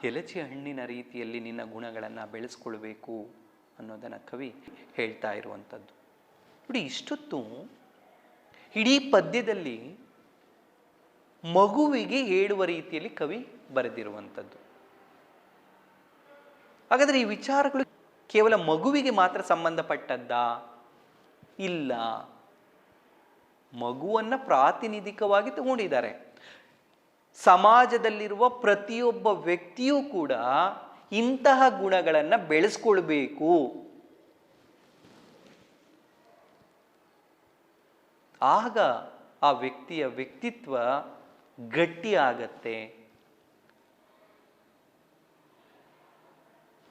ಎಲಚಿ ಹಣ್ಣಿನ ರೀತಿಯಲ್ಲಿ ನಿನ್ನ ಗುಣಗಳನ್ನು ಬೆಳೆಸ್ಕೊಳ್ಬೇಕು ಅನ್ನೋದನ್ನು ಕವಿ ಹೇಳ್ತಾ ಇರುವಂಥದ್ದು. ನೋಡಿ, ಇಷ್ಟೊತ್ತು ಇಡೀ ಪದ್ಯದಲ್ಲಿ ಮಗುವಿಗೆ ಹೇಳುವ ರೀತಿಯಲ್ಲಿ ಕವಿ ಬರೆದಿರುವಂಥದ್ದು. ಹಾಗಾದರೆ ಈ ವಿಚಾರಗಳು ಕೇವಲ ಮಗುವಿಗೆ ಮಾತ್ರ ಸಂಬಂಧಪಟ್ಟದ್ದಾ? ಇಲ್ಲ, ಮಗುವನ್ನು ಪ್ರಾತಿನಿಧಿಕವಾಗಿ ತಗೊಂಡಿದ್ದಾರೆ. ಸಮಾಜದಲ್ಲಿರುವ ಪ್ರತಿಯೊಬ್ಬ ವ್ಯಕ್ತಿಯೂ ಕೂಡ ಇಂತಹ ಗುಣಗಳನ್ನು ಬೆಳೆಸ್ಕೊಳ್ಬೇಕು. ಆಗ ಆ ವ್ಯಕ್ತಿಯ ವ್ಯಕ್ತಿತ್ವ ಗಟ್ಟಿಯಾಗತ್ತೆ,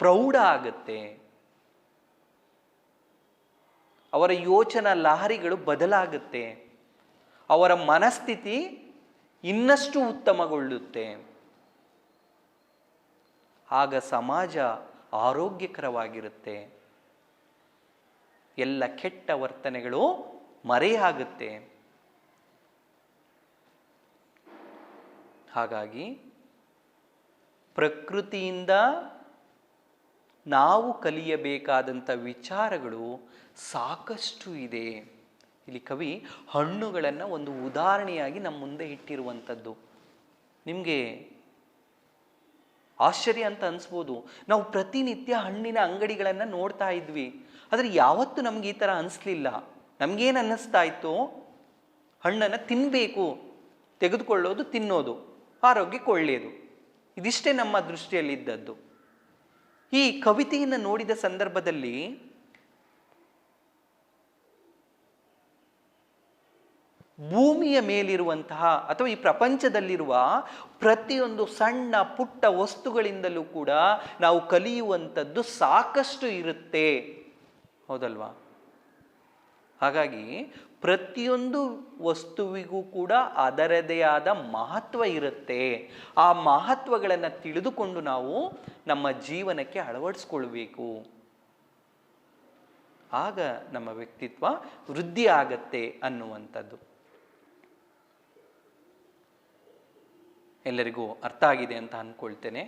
ಪ್ರೌಢ ಆಗತ್ತೆ, ಅವರ ಯೋಚನಾ ಲಹರಿಗಳು ಬದಲಾಗುತ್ತೆ, ಅವರ ಮನಸ್ಥಿತಿ ಇನ್ನಷ್ಟು ಉತ್ತಮಗೊಳ್ಳುತ್ತೆ. ಆಗ ಸಮಾಜ ಆರೋಗ್ಯಕರವಾಗಿರುತ್ತೆ, ಎಲ್ಲ ಕೆಟ್ಟ ವರ್ತನೆಗಳು ಮರೆಯಾಗುತ್ತೆ. ಹಾಗಾಗಿ ಪ್ರಕೃತಿಯಿಂದ ನಾವು ಕಲಿಯಬೇಕಾದಂಥ ವಿಚಾರಗಳು ಸಾಕಷ್ಟು ಇದೆ. ಇಲ್ಲಿ ಕವಿ ಹಣ್ಣುಗಳನ್ನು ಒಂದು ಉದಾಹರಣೆಯಾಗಿ ನಮ್ಮ ಮುಂದೆ ಇಟ್ಟಿರುವಂಥದ್ದು. ನಿಮಗೆ ಆಶ್ಚರ್ಯ ಅಂತ ಅನಿಸ್ಬೋದು. ನಾವು ಪ್ರತಿನಿತ್ಯ ಹಣ್ಣಿನ ಅಂಗಡಿಗಳನ್ನು ನೋಡ್ತಾ ಇದ್ವಿ, ಆದರೆ ಯಾವತ್ತೂ ನಮ್ಗೆ ಈ ಥರ ಅನಿಸ್ಲಿಲ್ಲ. ನಮಗೇನು ಅನ್ನಿಸ್ತಾ ಇತ್ತು, ಹಣ್ಣನ್ನು ತಿನ್ನಬೇಕು, ತೆಗೆದುಕೊಳ್ಳೋದು, ತಿನ್ನೋದು, ಆರೋಗ್ಯಕ್ಕೆ ಒಳ್ಳೆಯದು, ಇದಿಷ್ಟೇ ನಮ್ಮ ದೃಷ್ಟಿಯಲ್ಲಿದ್ದದ್ದು. ಈ ಕವಿತೆಯನ್ನು ನೋಡಿದ ಸಂದರ್ಭದಲ್ಲಿ ಭೂಮಿಯ ಮೇಲಿರುವಂತಹ ಅಥವಾ ಈ ಪ್ರಪಂಚದಲ್ಲಿರುವ ಪ್ರತಿಯೊಂದು ಸಣ್ಣ ಪುಟ್ಟ ವಸ್ತುಗಳಿಂದಲೂ ಕೂಡ ನಾವು ಕಲಿಯುವಂಥದ್ದು ಸಾಕಷ್ಟು ಇರುತ್ತೆ, ಹೌದಲ್ವಾ? ಹಾಗಾಗಿ ಪ್ರತಿಯೊಂದು ವಸ್ತುವಿಗೂ ಕೂಡ ಅದರದೇ ಆದ ಮಹತ್ವ ಇರುತ್ತೆ. ಆ ಮಹತ್ವಗಳನ್ನು ತಿಳಿದುಕೊಂಡು ನಾವು ನಮ್ಮ ಜೀವನಕ್ಕೆ ಅಳವಡಿಸ್ಕೊಳ್ಬೇಕು. ಆಗ ನಮ್ಮ ವ್ಯಕ್ತಿತ್ವ ವೃದ್ಧಿ ಆಗತ್ತೆ ಅನ್ನುವಂಥದ್ದು. ಎಲ್ಲರಿಗೂ ಅರ್ಥ ಆಗಿದೆ ಅಂತ ಅಂದ್ಕೊಳ್ತೇನೆ.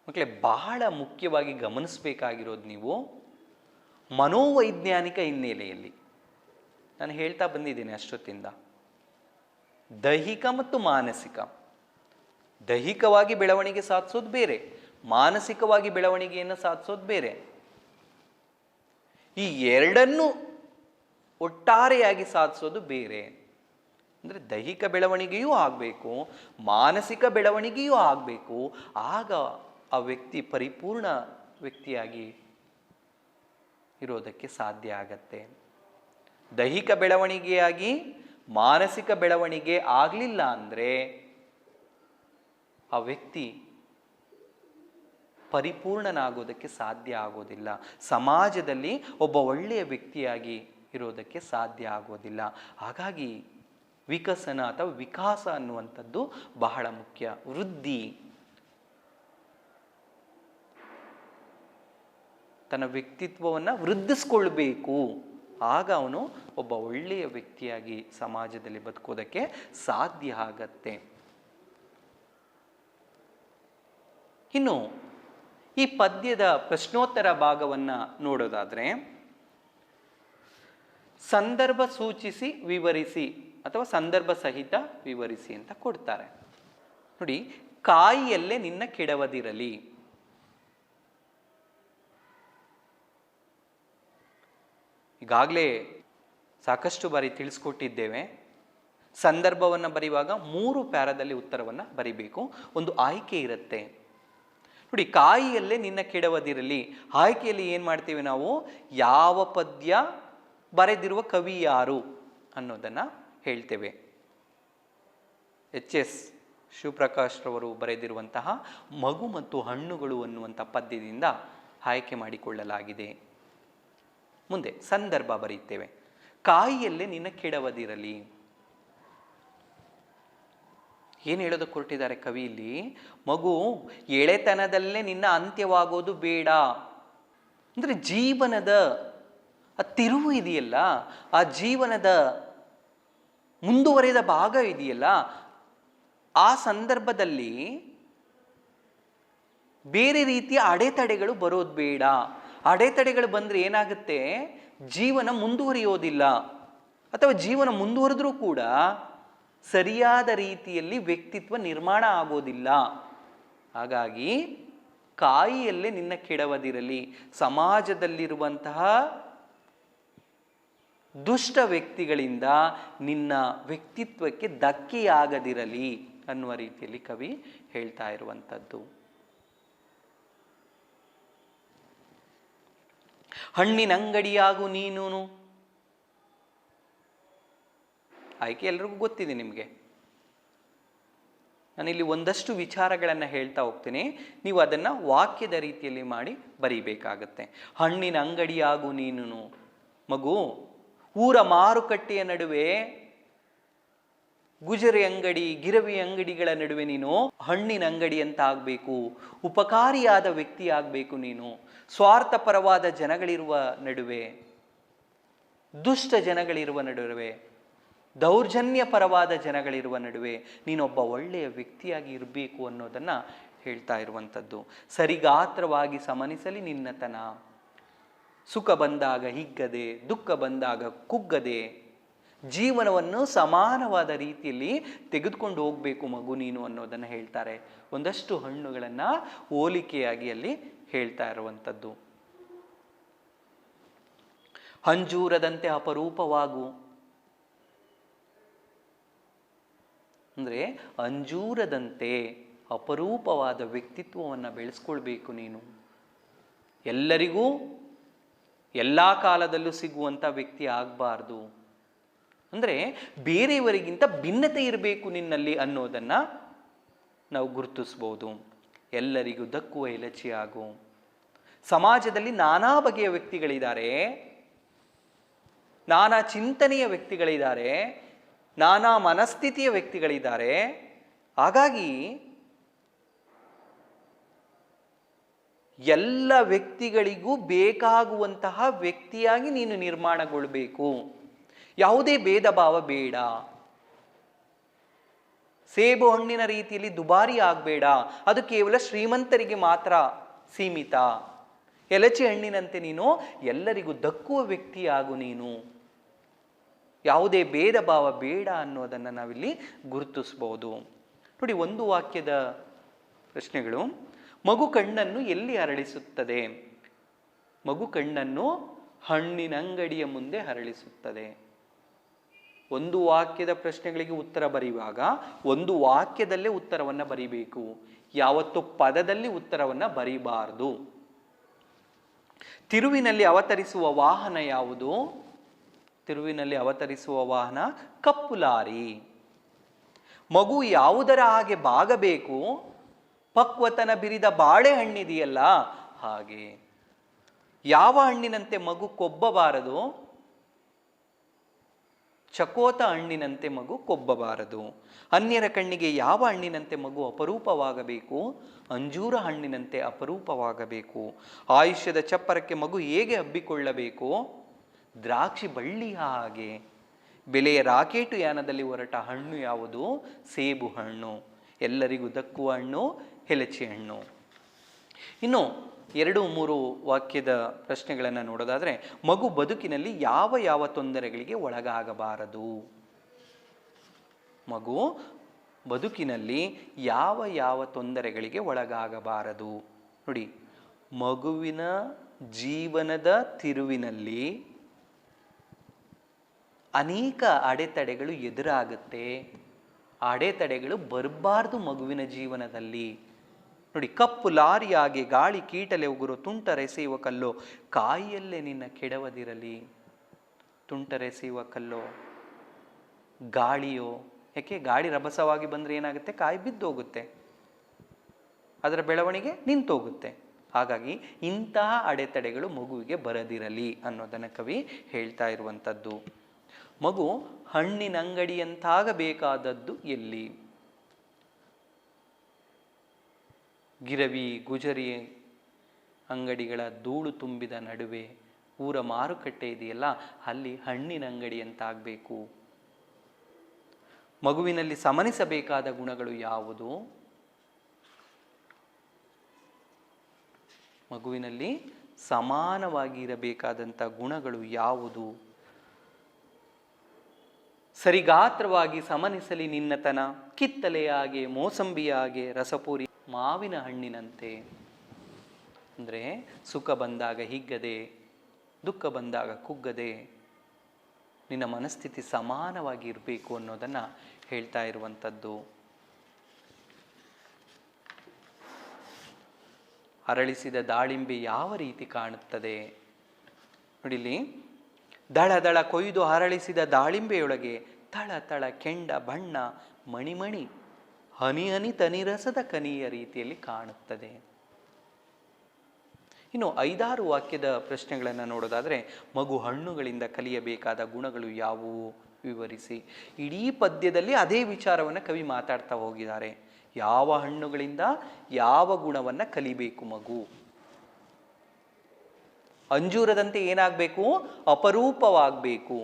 ಮಕ್ಕಳೇ, ಬಹಳ ಮುಖ್ಯವಾಗಿ ಗಮನಿಸಬೇಕಾಗಿರೋದು ನೀವು ಮನೋವೈಜ್ಞಾನಿಕ ಹಿನ್ನೆಲೆಯಲ್ಲಿ ನಾನು ಹೇಳ್ತಾ ಬಂದಿದ್ದೇನೆ ಅಷ್ಟೊತ್ತಿಂದ. ದೈಹಿಕ ಮತ್ತು ಮಾನಸಿಕ. ದೈಹಿಕವಾಗಿ ಬೆಳವಣಿಗೆ ಸಾಧಿಸೋದು ಬೇರೆ, ಮಾನಸಿಕವಾಗಿ ಬೆಳವಣಿಗೆಯನ್ನು ಸಾಧಿಸೋದು ಬೇರೆ. ಈ ಎರಡನ್ನೂ ಒಟ್ಟಾರೆಯಾಗಿ ಸಾಧಿಸೋದು ಬೇರೆ. ಅಂದರೆ ದೈಹಿಕ ಬೆಳವಣಿಗೆಯೂ ಆಗಬೇಕು, ಮಾನಸಿಕ ಬೆಳವಣಿಗೆಯೂ ಆಗಬೇಕು. ಆಗ ಆ ವ್ಯಕ್ತಿ ಪರಿಪೂರ್ಣ ವ್ಯಕ್ತಿಯಾಗಿ ಇರೋದಕ್ಕೆ ಸಾಧ್ಯ ಆಗತ್ತೆ. ದೈಹಿಕ ಬೆಳವಣಿಗೆಯಾಗಿ ಮಾನಸಿಕ ಬೆಳವಣಿಗೆ ಆಗಲಿಲ್ಲ ಅಂದರೆ ಆ ವ್ಯಕ್ತಿ ಪರಿಪೂರ್ಣನಾಗೋದಕ್ಕೆ ಸಾಧ್ಯ ಆಗೋದಿಲ್ಲ. ಸಮಾಜದಲ್ಲಿ ಒಬ್ಬ ಒಳ್ಳೆಯ ವ್ಯಕ್ತಿಯಾಗಿ ಇರೋದಕ್ಕೆ ಸಾಧ್ಯ ಆಗೋದಿಲ್ಲ. ಹಾಗಾಗಿ ವಿಕಸನ ಅಥವಾ ವಿಕಾಸ ಅನ್ನುವಂಥದ್ದು ಬಹಳ ಮುಖ್ಯ. ವೃದ್ಧಿ, ತನ್ನ ವ್ಯಕ್ತಿತ್ವವನ್ನು ವೃದ್ಧಿಸ್ಕೊಳ್ಬೇಕು. ಆಗ ಅವನು ಒಬ್ಬ ಒಳ್ಳೆಯ ವ್ಯಕ್ತಿಯಾಗಿ ಸಮಾಜದಲ್ಲಿ ಬದುಕೋದಕ್ಕೆ ಸಾಧ್ಯ ಆಗತ್ತೆ. ಇನ್ನು ಈ ಪದ್ಯದ ಪ್ರಶ್ನೋತ್ತರ ಭಾಗವನ್ನು ನೋಡೋದಾದರೆ, ಸಂದರ್ಭ ಸೂಚಿಸಿ ವಿವರಿಸಿ ಅಥವಾ ಸಂದರ್ಭ ಸಹಿತ ವಿವರಿಸಿ ಅಂತ ಕೊಡ್ತಾರೆ. ನೋಡಿ, ಕಾಯಿಯಲ್ಲೇ ನಿನ್ನ ಕೆಡವದಿರಲಿ. ಈಗಾಗಲೇ ಸಾಕಷ್ಟು ಬಾರಿ ತಿಳಿಸ್ಕೊಟ್ಟಿದ್ದೇವೆ. ಸಂದರ್ಭವನ್ನು ಬರೆಯುವಾಗ 3 ಪ್ಯಾರಾದಲ್ಲಿ ಉತ್ತರವನ್ನು ಬರಿಬೇಕು. ಒಂದು ಆಯ್ಕೆ ಇರುತ್ತೆ. ನೋಡಿ, ಕಾಯಿಯಲ್ಲೇ ನಿನ್ನ ಕೆಡವದಿರಲಿ. ಆಯ್ಕೆಯಲ್ಲಿ ಏನು ಮಾಡ್ತೀವಿ ನಾವು? ಯಾವ ಪದ್ಯ ಬರೆದಿರುವ ಕವಿ ಯಾರು ಅನ್ನೋದನ್ನು ಹೇಳ್ತೇವೆ. ಎಚ್.ಎಸ್. ಶಿವಪ್ರಕಾಶ್ ರವರು ಬರೆದಿರುವಂತಹ ಮಗು ಮತ್ತು ಹಣ್ಣುಗಳು ಅನ್ನುವಂಥ ಪದ್ಯದಿಂದ ಆಯ್ಕೆ ಮಾಡಿಕೊಳ್ಳಲಾಗಿದೆ. ಮುಂದೆ ಸಂದರ್ಭ ಬರೆಯುತ್ತೇವೆ. ಕಾಯಿಯಲ್ಲೇ ನಿನ್ನ ಕೆಡವದಿರಲಿ. ಏನು ಹೇಳೋದಕ್ಕೆ ಹೊರಟಿದ್ದಾರೆ ಕವಿ ಇಲ್ಲಿ? ಮಗು, ಎಳೆತನದಲ್ಲೇ ನಿನ್ನ ಅಂತ್ಯವಾಗೋದು ಬೇಡ. ಅಂದರೆ ಜೀವನದ ಆ ತಿರುವು ಇದೆಯಲ್ಲ, ಆ ಜೀವನದ ಮುಂದುವರೆದ ಭಾಗ ಇದೆಯಲ್ಲ, ಆ ಸಂದರ್ಭದಲ್ಲಿ ಬೇರೆ ರೀತಿಯ ಅಡೆತಡೆಗಳು ಬರೋದು ಬೇಡ. ಅಡೆತಡೆಗಳು ಬಂದರೆ ಏನಾಗುತ್ತೆ, ಜೀವನ ಮುಂದುವರಿಯೋದಿಲ್ಲ, ಅಥವಾ ಜೀವನ ಮುಂದುವರೆದ್ರೂ ಕೂಡ ಸರಿಯಾದ ರೀತಿಯಲ್ಲಿ ವ್ಯಕ್ತಿತ್ವ ನಿರ್ಮಾಣ ಆಗೋದಿಲ್ಲ. ಹಾಗಾಗಿ ಕಾಯಿಯಲ್ಲೇ ನಿನ್ನ ಕೆಡವದಿರಲಿ, ಸಮಾಜದಲ್ಲಿರುವಂತಹ ದುಷ್ಟ ವ್ಯಕ್ತಿಗಳಿಂದ ನಿನ್ನ ವ್ಯಕ್ತಿತ್ವಕ್ಕೆ ಧಕ್ಕೆಯಾಗದಿರಲಿ ಅನ್ನುವ ರೀತಿಯಲ್ಲಿ ಕವಿ ಹೇಳ್ತಾ ಇರುವಂಥದ್ದು. ಹಣ್ಣಿನಂಗಡಿಯಾಗು ನೀನು. ಆಯ್ಕೆ ಎಲ್ರಿಗೂ ಗೊತ್ತಿದೆ ನಿಮಗೆ. ನಾನಿಲ್ಲಿ ಒಂದಷ್ಟು ವಿಚಾರಗಳನ್ನು ಹೇಳ್ತಾ ಹೋಗ್ತೀನಿ, ನೀವು ಅದನ್ನು ವಾಕ್ಯದ ರೀತಿಯಲ್ಲಿ ಮಾಡಿ ಬರೀಬೇಕಾಗತ್ತೆ. ಹಣ್ಣಿನ ಅಂಗಡಿಯಾಗು ನೀನು ಮಗು. ಊರ ಮಾರುಕಟ್ಟೆಯ ನಡುವೆ, ಗುಜರಿ ಅಂಗಡಿ, ಗಿರವಿ ಅಂಗಡಿಗಳ ನಡುವೆ ನೀನು ಹಣ್ಣಿನ ಅಂಗಡಿ ಅಂತ ಆಗಬೇಕು. ಉಪಕಾರಿಯಾದ ವ್ಯಕ್ತಿ ಆಗಬೇಕು ನೀನು. ಸ್ವಾರ್ಥಪರವಾದ ಜನಗಳಿರುವ ನಡುವೆ, ದುಷ್ಟ ಜನಗಳಿರುವ ನಡುವೆ, ದೌರ್ಜನ್ಯ ಪರವಾದ ಜನಗಳಿರುವ ನಡುವೆ ನೀನೊಬ್ಬ ಒಳ್ಳೆಯ ವ್ಯಕ್ತಿಯಾಗಿ ಇರಬೇಕು ಅನ್ನೋದನ್ನು ಹೇಳ್ತಾ ಇರುವಂಥದ್ದು. ಸರಿಗಾತ್ರವಾಗಿ ಸಮನಿಸಲಿ ನಿನ್ನತನ. ಸುಖ ಬಂದಾಗ ಹಿಗ್ಗದೆ, ದುಃಖ ಬಂದಾಗ ಕುಗ್ಗದೆ, ಜೀವನವನ್ನು ಸಮಾನವಾದ ರೀತಿಯಲ್ಲಿ ತೆಗೆದುಕೊಂಡು ಹೋಗಬೇಕು ಮಗು ನೀನು ಅನ್ನೋದನ್ನು ಹೇಳ್ತಾರೆ. ಒಂದಷ್ಟು ಹಣ್ಣುಗಳನ್ನು ಹೋಲಿಕೆಯಾಗಿ ಅಲ್ಲಿ ಹೇಳ್ತಾ ಇರುವಂಥದ್ದು. ಅಂಜೂರದಂತೆ ಅಪರೂಪವಾಗು. ಅಂದರೆ ಅಂಜೂರದಂತೆ ಅಪರೂಪವಾದ ವ್ಯಕ್ತಿತ್ವವನ್ನು ಬೆಳೆಸ್ಕೊಳ್ಬೇಕು ನೀನು. ಎಲ್ಲರಿಗೂ ಎಲ್ಲ ಕಾಲದಲ್ಲೂ ಸಿಗುವಂಥ ವ್ಯಕ್ತಿ ಆಗಬಾರ್ದು. ಅಂದರೆ ಬೇರೆಯವರಿಗಿಂತ ಭಿನ್ನತೆ ಇರಬೇಕು ನಿನ್ನಲ್ಲಿ ಅನ್ನೋದನ್ನು ನಾವು ಗುರುತಿಸ್ಬೋದು. ಎಲ್ಲರಿಗೂ ದಕ್ಕುವ ಎಲಚಿ ಆಗು. ಸಮಾಜದಲ್ಲಿ ನಾನಾ ಬಗೆಯ ವ್ಯಕ್ತಿಗಳಿದ್ದಾರೆ, ನಾನಾ ಚಿಂತನೆಯ ವ್ಯಕ್ತಿಗಳಿದ್ದಾರೆ, ನಾನಾ ಮನಸ್ಥಿತಿಯ ವ್ಯಕ್ತಿಗಳಿದ್ದಾರೆ. ಹಾಗಾಗಿ ಎಲ್ಲ ವ್ಯಕ್ತಿಗಳಿಗೂ ಬೇಕಾಗುವಂತಹ ವ್ಯಕ್ತಿಯಾಗಿ ನೀನು ನಿರ್ಮಾಣಗೊಳ್ಳಬೇಕು. ಯಾವುದೇ ಭೇದ ಭಾವ ಬೇಡ. ಸೇಬು ಹಣ್ಣಿನ ರೀತಿಯಲ್ಲಿ ದುಬಾರಿ ಆಗಬೇಡ, ಅದು ಕೇವಲ ಶ್ರೀಮಂತರಿಗೆ ಮಾತ್ರ ಸೀಮಿತ. ಎಲಚಿ ಹಣ್ಣಿನಂತೆ ನೀನು ಎಲ್ಲರಿಗೂ ದಕ್ಕುವ ವ್ಯಕ್ತಿಯಾಗು ನೀನು. ಯಾವುದೇ ಭೇದ ಭಾವ ಬೇಡ ಅನ್ನೋದನ್ನು ನಾವಿಲ್ಲಿ ಗುರುತಿಸ್ಬೋದು. ನೋಡಿ, ಒಂದು ವಾಕ್ಯದ ಪ್ರಶ್ನೆಗಳು. ಮಗು ಕಣ್ಣನ್ನು ಎಲ್ಲಿ ಅರಳಿಸುತ್ತದೆ? ಮಗು ಕಣ್ಣನ್ನು ಹಣ್ಣಿನಂಗಡಿಯ ಮುಂದೆ ಅರಳಿಸುತ್ತದೆ. ಒಂದು ವಾಕ್ಯದ ಪ್ರಶ್ನೆಗಳಿಗೆ ಉತ್ತರ ಬರೆಯುವಾಗ ಒಂದು ವಾಕ್ಯದಲ್ಲೇ ಉತ್ತರವನ್ನು ಬರೀಬೇಕು. ಯಾವತ್ತು ಪದದಲ್ಲಿ ಉತ್ತರವನ್ನು ಬರೀಬಾರದು. ತಿರುವಿನಲ್ಲಿ ಅವತರಿಸುವ ವಾಹನ ಯಾವುದು? ತಿರುವಿನಲ್ಲಿ ಅವತರಿಸುವ ವಾಹನ ಕಪ್ಪು ಲಾರಿ. ಮಗು ಯಾವುದರ ಹಾಗೆ ಬಾಗಬೇಕು? ಪಕ್ವತನ ಬಿರಿದ ಬಾಳೆಹಣ್ಣಿದೆಯಲ್ಲ ಹಾಗೆ. ಯಾವ ಹಣ್ಣಿನಂತೆ ಮಗು ಕೊಬ್ಬಬಾರದು? ಚಕೋತ ಹಣ್ಣಿನಂತೆ ಮಗು ಕೊಬ್ಬಬಾರದು. ಅನ್ಯರ ಕಣ್ಣಿಗೆ ಯಾವ ಹಣ್ಣಿನಂತೆ ಮಗು ಅಪರೂಪವಾಗಬೇಕು? ಅಂಜೂರ ಹಣ್ಣಿನಂತೆ ಅಪರೂಪವಾಗಬೇಕು. ಆಯುಷ್ಯದ ಚಪ್ಪರಕ್ಕೆ ಮಗು ಹೇಗೆ ಹಬ್ಬಿಕೊಳ್ಳಬೇಕು? ದ್ರಾಕ್ಷಿ ಬಳ್ಳಿಯ ಹಾಗೆ. ಬೆಲೆಯ ರಾಕೆಟು ಯಾನದಲ್ಲಿ ಹೊರಟ ಹಣ್ಣು ಯಾವುದು? ಸೇಬು ಹಣ್ಣು. ಎಲ್ಲರಿಗೂ ದಕ್ಕುವ ಹಣ್ಣು ಎಲಚಿ ಹಣ್ಣು. ಇನ್ನು 2-3 ವಾಕ್ಯದ ಪ್ರಶ್ನೆಗಳನ್ನು ನೋಡೋದಾದರೆ, ಮಗು ಬದುಕಿನಲ್ಲಿ ಯಾವ ಯಾವ ತೊಂದರೆಗಳಿಗೆ ಒಳಗಾಗಬಾರದು? ಮಗು ಬದುಕಿನಲ್ಲಿ ಯಾವ ಯಾವ ತೊಂದರೆಗಳಿಗೆ ಒಳಗಾಗಬಾರದು? ನೋಡಿ, ಮಗುವಿನ ಜೀವನದ ತಿರುವಿನಲ್ಲಿ ಅನೇಕ ಅಡೆತಡೆಗಳು ಎದುರಾಗುತ್ತೆ. ಅಡೆತಡೆಗಳು ಬರಬಾರ್ದು ಮಗುವಿನ ಜೀವನದಲ್ಲಿ. ನೋಡಿ, ಕಪ್ಪು ಲಾರಿಯಾಗಿ ಗಾಳಿ ಕೀಟಲೆ ಉಗುರು ತುಂಟರೆಸೆಯುವ ಕಲ್ಲೋ ಕಾಯಿಯಲ್ಲೇ ನಿನ್ನ ಕೆಡವದಿರಲಿ. ತುಂಟರೆಸೆಯುವ ಕಲ್ಲೋ, ಗಾಳಿಯೋ. ಯಾಕೆ? ಗಾಳಿ ರಭಸವಾಗಿ ಬಂದರೆ ಏನಾಗುತ್ತೆ? ಕಾಯಿ ಬಿದ್ದೋಗುತ್ತೆ, ಅದರ ಬೆಳವಣಿಗೆ ನಿಂತೋಗುತ್ತೆ. ಹಾಗಾಗಿ ಇಂತಹ ಅಡೆತಡೆಗಳು ಮಗುವಿಗೆ ಬರದಿರಲಿ ಅನ್ನೋದನ್ನು ಕವಿ ಹೇಳ್ತಾ ಇರುವಂಥದ್ದು. ಮಗು ಹಣ್ಣಿನಂಗಡಿಯಂತಾಗಬೇಕಾದದ್ದು ಎಲ್ಲಿ? ಗಿರವಿ ಗುಜರಿ ಅಂಗಡಿಗಳ ಧೂಳು ತುಂಬಿದ ನಡುವೆ ಊರ ಮಾರುಕಟ್ಟೆ ಇದೆಯಲ್ಲ, ಅಲ್ಲಿ ಹಣ್ಣಿನ ಅಂಗಡಿಯಂತಾಗಬೇಕು. ಮಗುವಿನಲ್ಲಿ ಸಮನಿಸಬೇಕಾದ ಗುಣಗಳು ಯಾವುದು? ಮಗುವಿನಲ್ಲಿ ಸಮಾನವಾಗಿ ಇರಬೇಕಾದಂಥ ಗುಣಗಳು ಯಾವುದು? ಸರಿಗಾತ್ರವಾಗಿ ಸಮನಿಸಲಿ ನಿನ್ನತನ, ಕಿತ್ತಲೆಯ ಹಾಗೆ ಮೋಸಂಬಿಯ ಹಾಗೆ ರಸಪೂರಿ ಮಾವಿನ ಹಣ್ಣಿನಂತೆ. ಅಂದರೆ ಸುಖ ಬಂದಾಗ ಹಿಗ್ಗದೆ, ದುಃಖ ಬಂದಾಗ ಕುಗ್ಗದೆ, ನಿನ್ನ ಮನಸ್ಥಿತಿ ಸಮಾನವಾಗಿ ಇರಬೇಕು ಅನ್ನೋದನ್ನು ಹೇಳ್ತಾ ಇರುವಂಥದ್ದು. ಅರಳಿಸಿದ ದಾಳಿಂಬೆ ಯಾವ ರೀತಿ ಕಾಣುತ್ತದೆ ನೋಡಿಲಿ. ದಳ ದಳ ಕೊಯ್ದು ಅರಳಿಸಿದ ದಾಳಿಂಬೆಯೊಳಗೆ ತಳ ತಳ ಕೆಂಡ ಬಣ್ಣ ಮಣಿಮಣಿ ಹನಿ ಹನಿ ತನಿರಸದ ಕನಿಯ ರೀತಿಯಲ್ಲಿ ಕಾಣುತ್ತದೆ. ಇನ್ನು 5-6 ವಾಕ್ಯದ ಪ್ರಶ್ನೆಗಳನ್ನು ನೋಡೋದಾದರೆ, ಮಗು ಹಣ್ಣುಗಳಿಂದ ಕಲಿಯಬೇಕಾದ ಗುಣಗಳು ಯಾವುವು ವಿವರಿಸಿ. ಇಡೀ ಪದ್ಯದಲ್ಲಿ ಅದೇ ವಿಚಾರವನ್ನು ಕವಿ ಮಾತಾಡ್ತಾ ಹೋಗಿದ್ದಾರೆ. ಯಾವ ಹಣ್ಣುಗಳಿಂದ ಯಾವ ಗುಣವನ್ನು ಕಲಿಬೇಕು ಮಗು? ಅಂಜೂರದಂತೆ ಏನಾಗಬೇಕು? ಅಪರೂಪವಾಗಬೇಕು.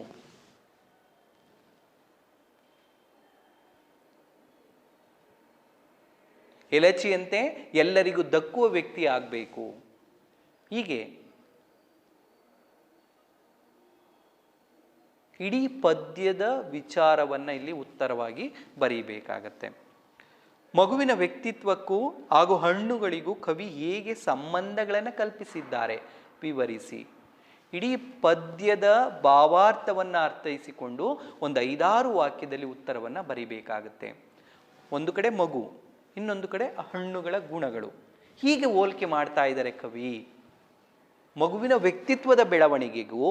ಎಲಚಿಯಂತೆ ಎಲ್ಲರಿಗೂ ದಕ್ಕುವ ವ್ಯಕ್ತಿ ಆಗಬೇಕು. ಹೀಗೆ ಇಡೀ ಪದ್ಯದ ವಿಚಾರವನ್ನು ಇಲ್ಲಿ ಉತ್ತರವಾಗಿ ಬರೀಬೇಕಾಗತ್ತೆ. ಮಗುವಿನ ವ್ಯಕ್ತಿತ್ವಕ್ಕೂ ಹಾಗೂ ಹಣ್ಣುಗಳಿಗೂ ಕವಿ ಹೇಗೆ ಸಂಬಂಧಗಳನ್ನು ಕಲ್ಪಿಸಿದ್ದಾರೆ ವಿವರಿಸಿ. ಇಡೀ ಪದ್ಯದ ಭಾವಾರ್ಥವನ್ನು ಅರ್ಥೈಸಿಕೊಂಡು ಒಂದು 5-6 ವಾಕ್ಯದಲ್ಲಿ ಉತ್ತರವನ್ನು ಬರೀಬೇಕಾಗತ್ತೆ. ಒಂದು ಕಡೆ ಮಗು, ಇನ್ನೊಂದು ಕಡೆ ಹಣ್ಣುಗಳ ಗುಣಗಳು. ಹೀಗೆ ಹೋಲಿಕೆ ಮಾಡ್ತಾ ಇದ್ದಾರೆ ಕವಿ. ಮಗುವಿನ ವ್ಯಕ್ತಿತ್ವದ ಬೆಳವಣಿಗೆಗೂ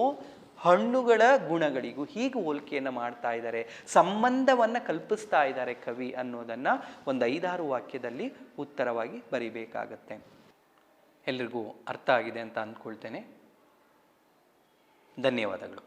ಹಣ್ಣುಗಳ ಗುಣಗಳಿಗೂ ಹೀಗೆ ಹೋಲಿಕೆಯನ್ನು ಮಾಡ್ತಾ ಇದ್ದಾರೆ, ಸಂಬಂಧವನ್ನು ಕಲ್ಪಿಸ್ತಾ ಇದ್ದಾರೆ ಕವಿ ಅನ್ನೋದನ್ನು ಒಂದು 5-6 ವಾಕ್ಯದಲ್ಲಿ ಉತ್ತರವಾಗಿ ಬರಿಬೇಕಾಗತ್ತೆ. ಎಲ್ರಿಗೂ ಅರ್ಥ ಆಗಿದೆ ಅಂತ ಅಂದ್ಕೊಳ್ತೇನೆ. ಧನ್ಯವಾದಗಳು.